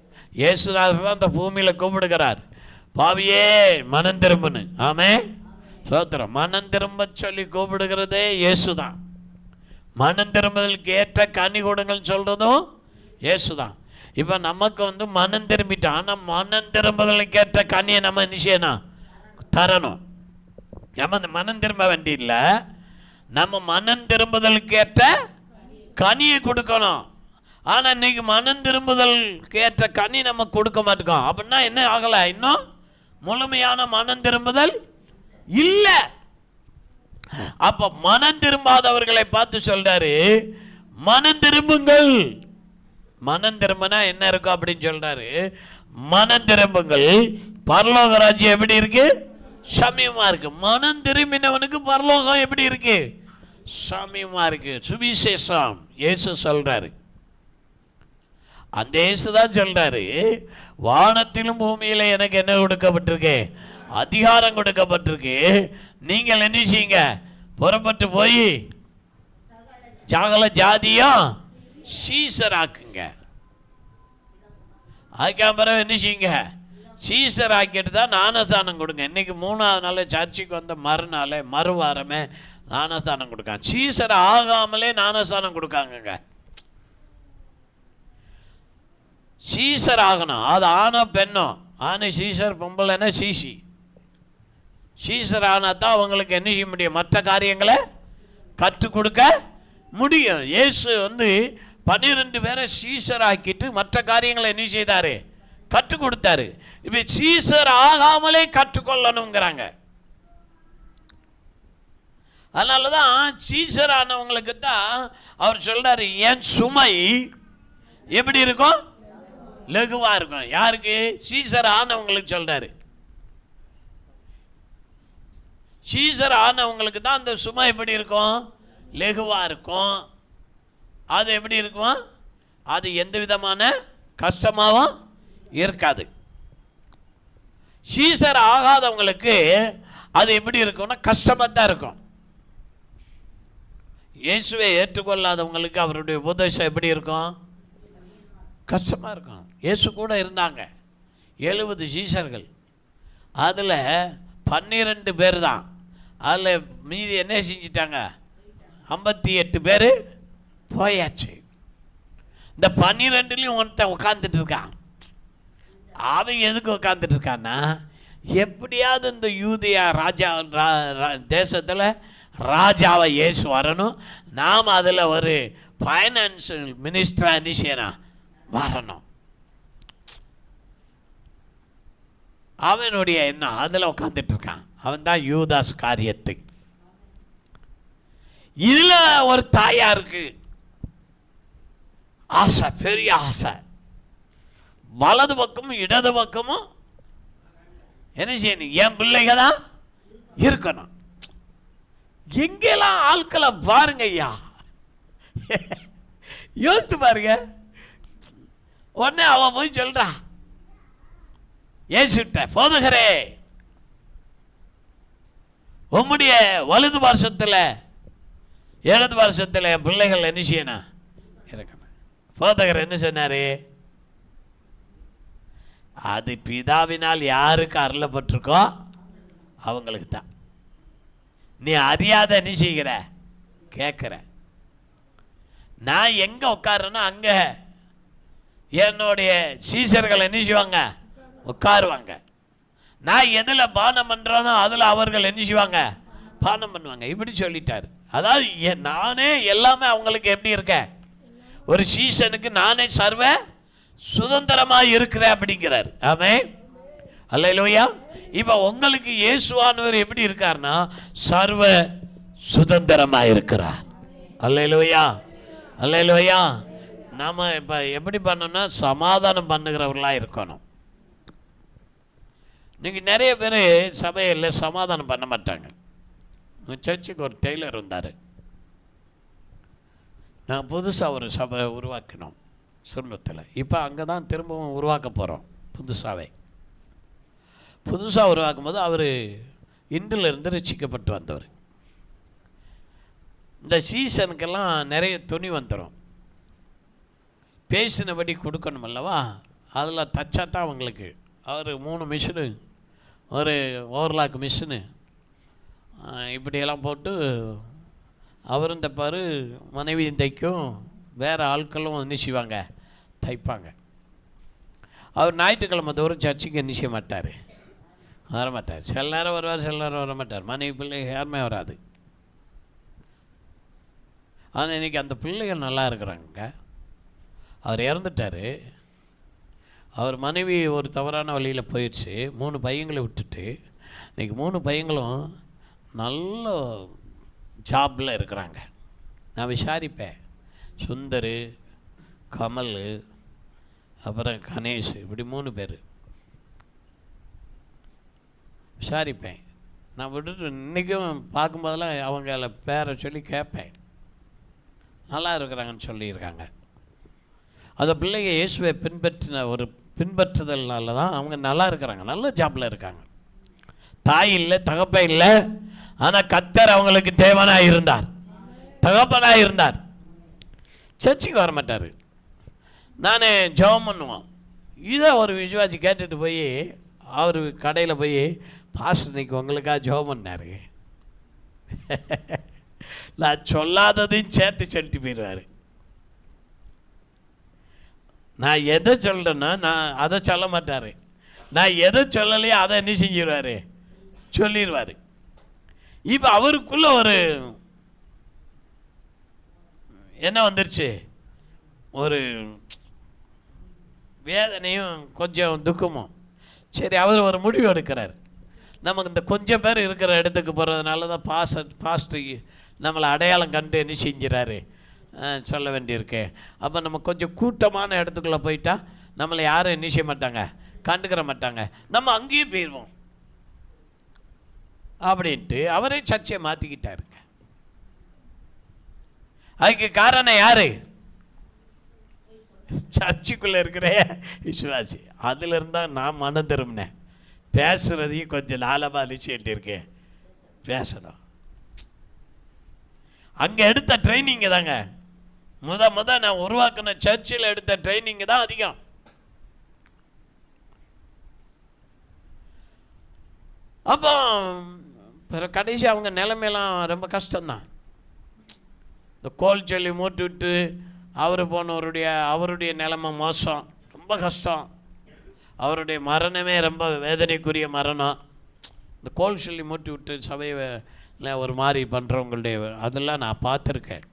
இயேசுநாதர் தான் அந்த பூமியில் கூப்பிடுகிறார், பாவியே மனம் திரும்புன்னு. ஆமென். சோத்திரம். மனம் திரும்ப சொல்லி கூப்பிடுகிறதே இயேசுதான். மனம் திரும்புதலுக்கு ஏற்ற கனி கொடுங்கன்னு சொல்கிறதும் இயேசுதான். இப்போ நமக்கு வந்து மனம் திரும்பிட்டோம். ஆனால் மனம் திரும்புதலுக்கு ஏற்ற கனியை நம்ம என்ன செய்யணும், தரணும். நம்ம அந்த மனம் திரும்ப வேண்டியில்லை, நம்ம மனம் திரும்புதலுக்கு ஏற்ற கனியை கொடுக்கணும். ஆனால் இன்னைக்கு மனம் திரும்புதலுக்கு ஏற்ற கனி நம்ம கொடுக்க மாட்டோம். அப்படின்னா என்ன ஆகலை, இன்னும் முழுமையான மனம் திரும்புதல் இல்லை. அப்ப மனம் திரும்பாதவர்களை பார்த்து சொல்றாரு, மனம் திரும்புங்கள். மனம் திரும்பினா என்ன இருக்கும் அப்படின்னு சொல்றாரு, மனம் திரும்புங்கள், பரலோக ராஜ்யம் எப்படி இருக்கு, சமீபமா இருக்கு. மனம் திரும்பினவனுக்கு பரலோகம் எப்படி இருக்கு, சமீபமா இருக்கு. சுவிசேஷம் இயேசு சொல்றாரு. அந்த இயேசு தான் சொல்றாரு, வானத்திலும் பூமியில எனக்கு என்ன கொடுக்கப்பட்டிருக்கு, அதிகாரம் கொடுக்கப்பட்டிருக்கு. நீங்கள் என்ன செய்யுங்க, புறப்பட்டு போய் சகல ஜாதியும் சீசராக்குங்க. அதுக்கப்புறம் என்ன செய்யுங்க, சீசர் ஆக்கிட்டு தான் ஞானஸ்தானம் கொடுங்க. இன்னைக்கு 3ஆவது நாள் சர்ச்சுக்கு வந்த மறுநாள் மறுவாரமே ஞானஸ்தானம் கொடுக்காங்க. சீசர் ஆகாமலே ஞானஸ்தானம் கொடுக்காங்க. சீசர் ஆகணும், அது ஆணோ பெண்ணோ, ஆணு சீசர், பொம்பளைன்னா சீசி. சீசர் ஆனால் தான் அவங்களுக்கு என்ன செய்ய முடியும், மற்ற காரியங்களை கற்றுக் கொடுக்க முடியும். இயேசு வந்து 12 பேரை சீசர் ஆக்கிட்டு மற்ற காரியங்களை என்ன செய்தாரு, கற்றுக் கொடுத்தாரு. இப்போ சீசர் ஆகாமலே கற்றுக்கொள்ளணுங்கிறாங்க. அதனால தான் சீசர் ஆனவங்களுக்கு தான் அவர் சொல்றாரு, என் சுமை எப்படி இருக்கும், லகுவா இருக்கும். யாருக்கு, சீசர் ஆனவங்களுக்கு சொல்றாரு. சீசர் ஆனவங்களுக்கு தான் அந்த சுமை எப்படி இருக்கும், லகுவா இருக்கும். அது எப்படி இருக்கும், அது எந்த விதமான கஷ்டமாகவும் இருக்காது. சீசர் ஆகாதவங்களுக்கு அது எப்படி இருக்கும்னா கஷ்டமாக தான் இருக்கும். இயேசுவை ஏற்றுக்கொள்ளாதவங்களுக்கு அவருடைய உபதேசம் எப்படி இருக்கும்? கஷ்டமாக இருக்கும். இயேசு கூட இருந்தாங்க 70 சீஷர்கள், அதில் 12 பேர் தான். அதில் மீதி என்ன செஞ்சிட்டாங்க? 58 பேர் போயாச்சு. இந்த 12லையும் ஒருத்தன் உட்காந்துட்டு இருக்கான். அவன் எதுக்கு உட்காந்துட்டு இருக்கான்னா, எப்படியாவது இந்த யூதியா ராஜா தேசத்தில் ராஜாவை இயேசு வரணும், நாம் அதில் ஒரு ஃபைனான்சியல் மினிஸ்டராக என்ன செய்யணும்? வரணும். அவனுடைய எண்ணம் அதில் உட்காந்துட்டு இருக்கான். அவன் தான் யூதாஸ் காரியத்து. இதில் ஒரு தாயாருக்கு ஆசை, பெரிய ஆசை. வலது பக்கமும் இடது பக்கமும் என்ன செய்யணும்? என் பிள்ளைங்க தான் இருக்கணும். எங்கெல்லாம் ஆட்களை பாருங்க ஐயா, யோசித்து பாருங்க. உடனே அவன் போய் சொல்றா ஏசுட்ட, போதுகிறே, உம்முடைய வலது வருஷத்தில் இடது வருஷத்தில் என் பிள்ளைகள் என்ன செய்யணும்? இருக்கணும். போதகர் என்ன சொன்னாரு? அது பிதாவினால் யாருக்கு அருளப்பட்டிருக்கோ அவங்களுக்கு தான். நீ அறியாத என்ன செய்கிற? கேட்குற. நான் எங்கே உட்காருன்னா அங்கே என்னுடைய சீசர்கள் என்ன செய்வாங்க? உட்காருவாங்க. நான் எதில் பானம் பண்ணுறேனோ அதில் அவர்கள் என்ன செய்வாங்க? பானம் பண்ணுவாங்க. இப்படி சொல்லிட்டாரு. அதாவது நானே எல்லாமே அவங்களுக்கு எப்படி இருக்கேன்? ஒரு சீசனுக்கு நானே சர்வ சுதந்திரமாக இருக்கிறேன் அப்படிங்கிறார். ஆமென், அல்லேலூயா. இப்போ உங்களுக்கு இயேசுவானவர் எப்படி இருக்கார்னா சர்வ சுதந்திரமாக இருக்கிறார். அல்லேலூயா, அல்லேலூயா. நாம் இப்போ எப்படி பண்ணணும்னா சமாதானம் பண்ணுகிறவர்களாக இருக்கணும். நீங்கள் நிறைய பேர் சபையில் சமாதானம் பண்ண மாட்டாங்க. சர்ச்சுக்கு ஒரு டெய்லர் வந்தார். நான் புதுசாக ஒரு சபை உருவாக்கினோம் சுருளத்தில். இப்போ அங்கே தான் திரும்பவும் உருவாக்க போகிறோம். புதுசாக உருவாக்கும் போது அவர் இன்றிலிருந்து ரட்சிக்கப்பட்டு வந்தவர். இந்த சீசனுக்கெல்லாம் நிறைய துணி வந்துடும். பேசினபடி கொடுக்கணும் அல்லவா? அதில் தச்சா தான் அவங்களுக்கு. அவர் 3 மிஷினு, ஒரு ஓவர்லாக் மிஷினு இப்படியெல்லாம் போட்டு அவரும் தைப்பார், மனைவியும் தைக்கும், வேறு ஆட்களும் என்ன செய்வாங்க? தைப்பாங்க. அவர் ஞாயிற்றுக்கிழமை தோறும் சர்ச்சுக்கு என்ன செய்ய மாட்டார்? வரமாட்டார். சில நேரம் வருவார், சில நேரம் வரமாட்டார். மனைவி பிள்ளை யாருமே வராது. ஆனால் இன்றைக்கி அந்த பிள்ளைகள் நல்லா இருக்கிறாங்க. அவர் இறந்துட்டார். அவர் மனைவி ஒரு தவறான வழியில் போயிடுச்சு. 3 பையங்களை விட்டுட்டு இன்றைக்கி 3 பையங்களும் நல்ல ஜாபில் இருக்கிறாங்க. நான் விசாரிப்பேன். சுந்தர், கமல், அப்புறம் கணேஷ், இப்படி 3 பேர் விசாரிப்பேன். நான் விட்டுட்டு இன்றைக்கும் பார்க்கும்போதெல்லாம் அவங்கள பேரை சொல்லி கேட்பேன். நல்லா இருக்கிறாங்கன்னு சொல்லியிருக்காங்க. அந்த பிள்ளைங்க இயேசுவை பின்பற்றின ஒரு பின்பற்றுதல்னால தான் அவங்க நல்லா இருக்கிறாங்க, நல்ல ஜாப்பில் இருக்காங்க. தாய் இல்லை, தகப்ப இல்லை, ஆனால் கர்த்தர் அவங்களுக்கு தேவனாக இருந்தார், தகப்பனாக இருந்தார். சர்ச்சுக்கு வர மாட்டார். நான் ஜெபம் பண்ணுவோம். இதை ஒரு விசுவாசி கேட்டுட்டு போய் அவர் கடையில் போய் பாஸ்டர் இன்னைக்கு உங்களுக்காக ஜெபம் பண்ணார், நான் சொல்லாததையும் சேர்த்து சொல்லிட்டு போயிடுவார். நான் எதை சொல்கிறேன்னா நான் அதை சொல்ல மாட்டார். நான் எதை சொல்லலையோ அதை என்ன செஞ்சிடுவார்? சொல்லிடுவார். இப்போ அவருக்குள்ள ஒரு என்ன வந்துருச்சு? ஒரு வேதனையும் கொஞ்சம் துக்கமும். சரி, அவர் ஒரு முடிவு எடுக்கிறார். நமக்கு இந்த கொஞ்சம் பேர் இருக்கிற இடத்துக்கு போகிறதுனால தான் பாஸ்டர் நம்மளை அடையாளம் கண்டு என்ன செஞ்சிடறாரு? சொல்ல வேண்டியிருக்கு. அப்போ நம்ம கொஞ்சம் கூட்டமான இடத்துக்குள்ளே போயிட்டா நம்மளை யாரும் என்ன செய்ய மாட்டாங்க? கண்டுக்கிற மாட்டாங்க. நம்ம அங்கேயே போயிடுவோம் அப்படின்ட்டு அவரே சர்ச்சையை மாற்றிக்கிட்டாருங்க. அதுக்கு காரணம் யாரு? சர்ச்சுக்குள்ளே இருக்கிற விசுவாசி. அதிலிருந்தான் நான் மனம் திரும்பினேன். பேசுகிறதையும் கொஞ்சம் லாலமாக அழிச்சுட்டு இருக்கேன். பேசணும். அங்கே எடுத்த ட்ரைனிங்கு தாங்க முத நான் உருவாக்கின சர்ச்சில் எடுத்த ட்ரைனிங்கு தான் அதிகம். அப்போ கடைசி அவங்க நிலைமையெல்லாம் ரொம்ப கஷ்டம்தான். இந்த கோல் சொல்லி மூட்டு விட்டு அவர் அவருடைய நிலைமை மோசம், ரொம்ப கஷ்டம். அவருடைய மரணமே ரொம்ப வேதனைக்குரிய மரணம். இந்த கோல் சொல்லி மூட்டி விட்டு சபையை ஒரு மாதிரி பண்ணுறவங்களுடைய அதெல்லாம் நான் பார்த்துருக்கேன்.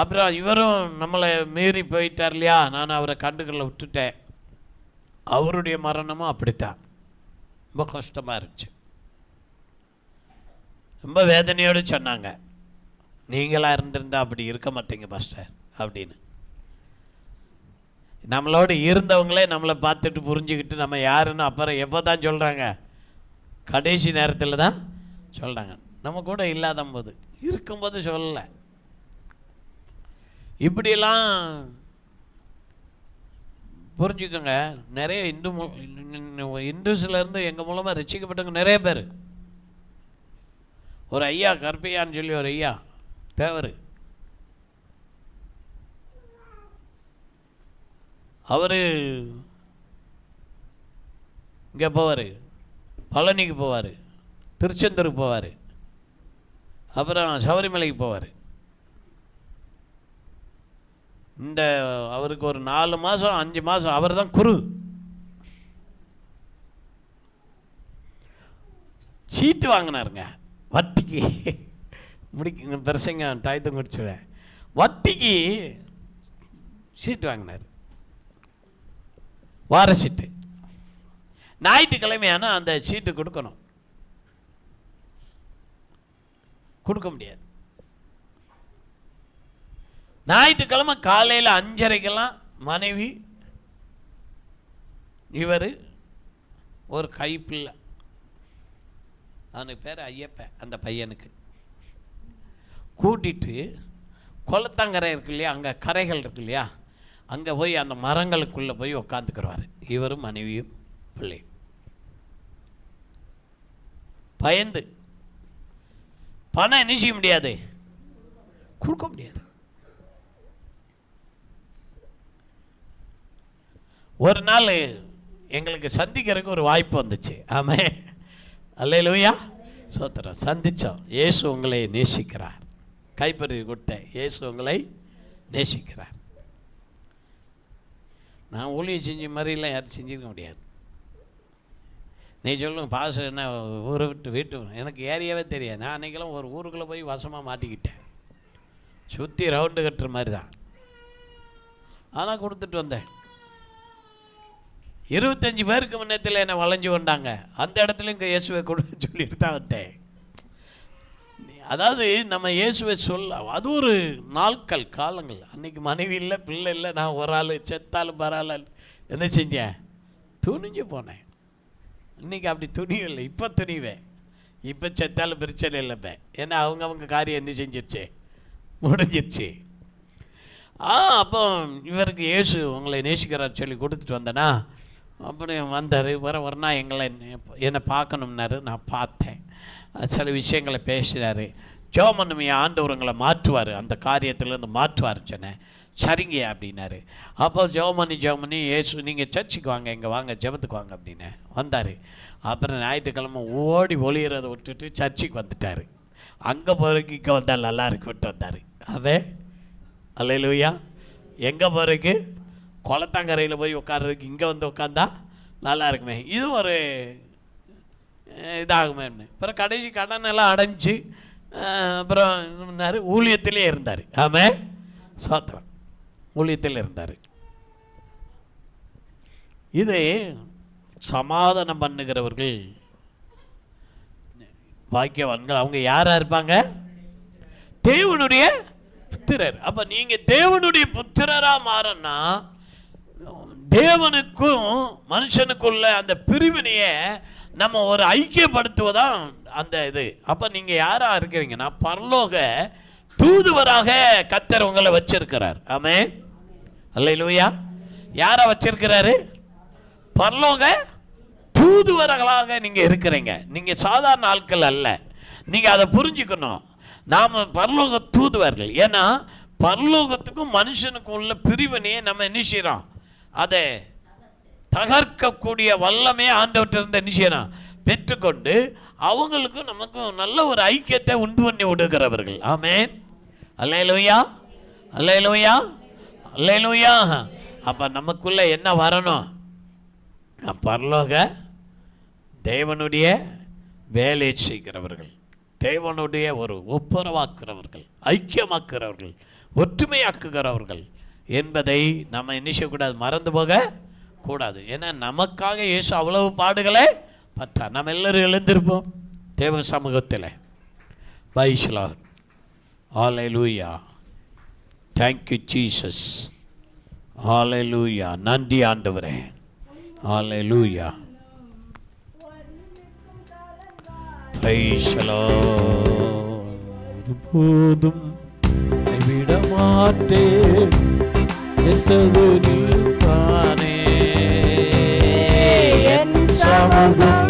அப்புறம் இவரும் நம்மளை மீறி போயிட்டார் இல்லையா, நான் அவரை கண்டுகளை விட்டுட்டேன். அவருடைய மரணமும் அப்படித்தான், ரொம்ப கஷ்டமாக இருந்துச்சு. ரொம்ப வேதனையோடு சொன்னாங்க, நீங்களாக இருந்திருந்தால் அப்படி இருக்க மாட்டீங்க பாஸ்டர் அப்படின்னு. நம்மளோடு இருந்தவங்களே நம்மளை பார்த்துட்டு புரிஞ்சுக்கிட்டு நம்ம யாருன்னு அப்புறம் எப்போ தான் சொல்கிறாங்க, கடைசி நேரத்தில் தான் சொல்கிறாங்க. நம்ம கூட இல்லாத போது, இருக்கும்போது சொல்லலை. இப்படியெல்லாம் புரிஞ்சுக்கோங்க. நிறைய இந்துஸ்லேருந்து எங்கள் மூலமாக ரசிக்கப்பட்டவங்க நிறைய பேர். ஒரு ஐயா கருப்பையான்னு சொல்லி ஒரு ஐயா தேவர், அவர் இங்கே போவார், பழனிக்கு போவார், திருச்செந்தூருக்கு போவார், அப்புறம் சபரிமலைக்கு போவார். இந்த அவருக்கு ஒரு 4 மாதம் 5 மாதம் அவர் தான் குரு. சீட்டு வாங்கினாருங்க வட்டிக்கு. முடிக்க பெருசங்க டயத்தை முடிச்சுவேன். வட்டிக்கு சீட்டு வாங்கினார், வார சீட்டு. ஞாயிற்றுக்கிழமையான அந்த சீட்டு கொடுக்கணும், கொடுக்க முடியாது. ஞாயிற்றுக்கிழமை காலையில் 5:30 மனைவி இவர் ஒரு கைப்பிள்ளை, அவனுக்கு பேர் ஐயப்பன், அந்த பையனுக்கு கூட்டிட்டு குளத்தங்கரை இருக்கு இல்லையா, அங்கே கரைகள் இருக்கு இல்லையா, அங்கே போய் அந்த மரங்களுக்குள்ளே போய் உக்காந்துக்கிறவார். இவரும் மனைவியும் பிள்ளையும் பயந்து. பணம் என்ன செய்ய முடியாது, கொடுக்க முடியாது. ஒரு நாள் எங்களுக்கு சந்திக்கிறதுக்கு ஒரு வாய்ப்பு வந்துச்சு. ஆமே, அல்லேலூயா, சோத்திரம். சந்தித்தோம். இயேசு உங்களை நேசிக்கிறார். கைப்பறி கொடுத்தேன், இயேசு உங்களை நேசிக்கிறார். நான் ஊழியம் செஞ்ச மாதிரிலாம் யாரும் செஞ்சிருக்க முடியாது. நீ சொல்லுங்க பாச என்ன ஊரை விட்டு வீட்டு, எனக்கு ஏரியாவே தெரியாது. நான் அன்றைக்கெல்லாம் ஒரு ஊருக்குள்ளே போய் வசமாக மாட்டிக்கிட்டேன், சுற்றி ரவுண்டு கட்டுற மாதிரி தான். ஆனால் கொடுத்துட்டு வந்தேன். 25 பேருக்கு முன்னத்தில் என்னை வளைஞ்சு கொண்டாங்க. அந்த இடத்துல இங்கே இயேசுவை கொடுத்து சொல்லிட்டு தான் வந்தேன். அதாவது நம்ம இயேசுவை அது ஒரு நாட்கள் காலங்கள். அன்றைக்கி மனைவி இல்லை, பிள்ளை இல்லை, நான் ஒரு ஆள் செத்தாலும் பரவாயில்ல என்ன செஞ்சேன், துணிஞ்சு போனேன். இன்றைக்கி அப்படி துணியும் இல்லை, இப்போ துணிவேன். இப்போ செத்தாலும் பிரச்சனை இல்லைப்ப, ஏன்னா அவங்க காரியம் என்ன செஞ்சிருச்சு, முடிஞ்சிருச்சு. அப்போ இவருக்கு இயேசு உங்களை நேசிக்கிறார் சொல்லி கொடுத்துட்டு வந்தேன்னா, அப்படி வந்தார். ஒரு நாள் என்னை பார்க்கணும்னாரு. நான் பார்த்தேன், சில விஷயங்களை பேசினார். ஜோமனுமே ஆண்டவருங்களை மாற்றுவார், அந்த காரியத்திலேருந்து மாற்றுவார் சொன்னேன். சரிங்க அப்படின்னாரு. அப்போ ஜோமனி இயேசு நீங்கள் சர்ச்சுக்கு வாங்க, இங்கே வாங்க, ஜெபத்துக்கு வாங்க அப்படின்னு வந்தார். அப்புறம் ஞாயிற்றுக்கிழமை ஓடி ஒளியறதை விட்டுட்டு சர்ச்சுக்கு வந்துட்டார். அங்கே போகிறதுக்கு இங்கே வந்தால் நல்லா இருக்கு விட்டு வந்தார். அதே அல்லேலூயா. எங்கே போகிறதுக்கு, குளத்தாங்கரையில் போய் உட்கார்றதுக்கு இங்கே வந்து உட்காந்தா நல்லா இருக்குமே, இது ஒரு இதாகுமே. அப்புறம் கடைசி கடன் எல்லாம் அடைஞ்சு அப்புறம் இருந்தார், ஊழியத்திலே இருந்தார். ஆமே, சோத்திரம், ஊழியத்தில் இருந்தார். இது சமாதானம் பண்ணுகிறவர்கள் பாக்கியவான்கள். அவங்க யாராக இருப்பாங்க, தேவனுடைய புத்திரர். அப்போ நீங்கள் தேவனுடைய புத்திரராக மாறனா, தேவனுக்கும் மனுஷனுக்குள்ள அந்த பிரிவினையை நம்ம ஒரு ஐக்கியப்படுத்துவதான் அந்த இது. அப்போ நீங்கள் யாராக இருக்கிறீங்கன்னா, பரலோக தூதுவராக கர்த்தர் உங்களை வச்சிருக்கிறார். ஆமென், அல்லேலூயா. யாரை வச்சிருக்கிறாரு, பரலோக தூதுவர்களாக நீங்க இருக்கிறீங்க. நீங்க சாதாரண ஆட்கள் அல்ல. நீங்க அதை புரிஞ்சுக்கணும். நாம பரலோக தூதுவர்கள். ஏன்னா பரலோகத்துக்கும் மனுஷனுக்கும் உள்ள பிரிவினையை நம்ம என்ன செய்யறோம், அதை தகர்க்கக்கூடிய வல்லமே ஆண்டவற்றிலிருந்து என்ன செய்யணும், பெற்றுக்கொண்டு அவங்களுக்கும் நமக்கும் நல்ல ஒரு ஐக்கியத்தை உண்டு பண்ணி விடுகிறவர்கள். ஆமென். அல்லேலூயா, அல்லேலூயா, அல்லேலூயா. அப்ப நமக்குள்ள என்ன வரணும், பரலோக தேவனுடைய வேலை செய்கிறவர்கள், தேவனுடைய ஒரு ஒப்புரவாக்குறவர்கள், ஐக்கியமாக்குறவர்கள், ஒற்றுமையாக்குகிறவர்கள் என்பதை நம்ம என்ன செய்யக்கூடாது, மறந்து போக கூடாது. ஏன்னா நமக்காக இயேசு அவ்வளவு பாடுகளை பற்றா. நம்ம எல்லாரும் எழுந்திருப்போம் தேவ சமூகத்தில். Praise the Lord. Hallelujah. Thank you Jesus. Hallelujah. நன்றி ஆண்டவரே. ஹல்லேலூயா. Praise the Lord. போதும் விட மாட்டேன் எத்தது நீ தானே என் சமூகம்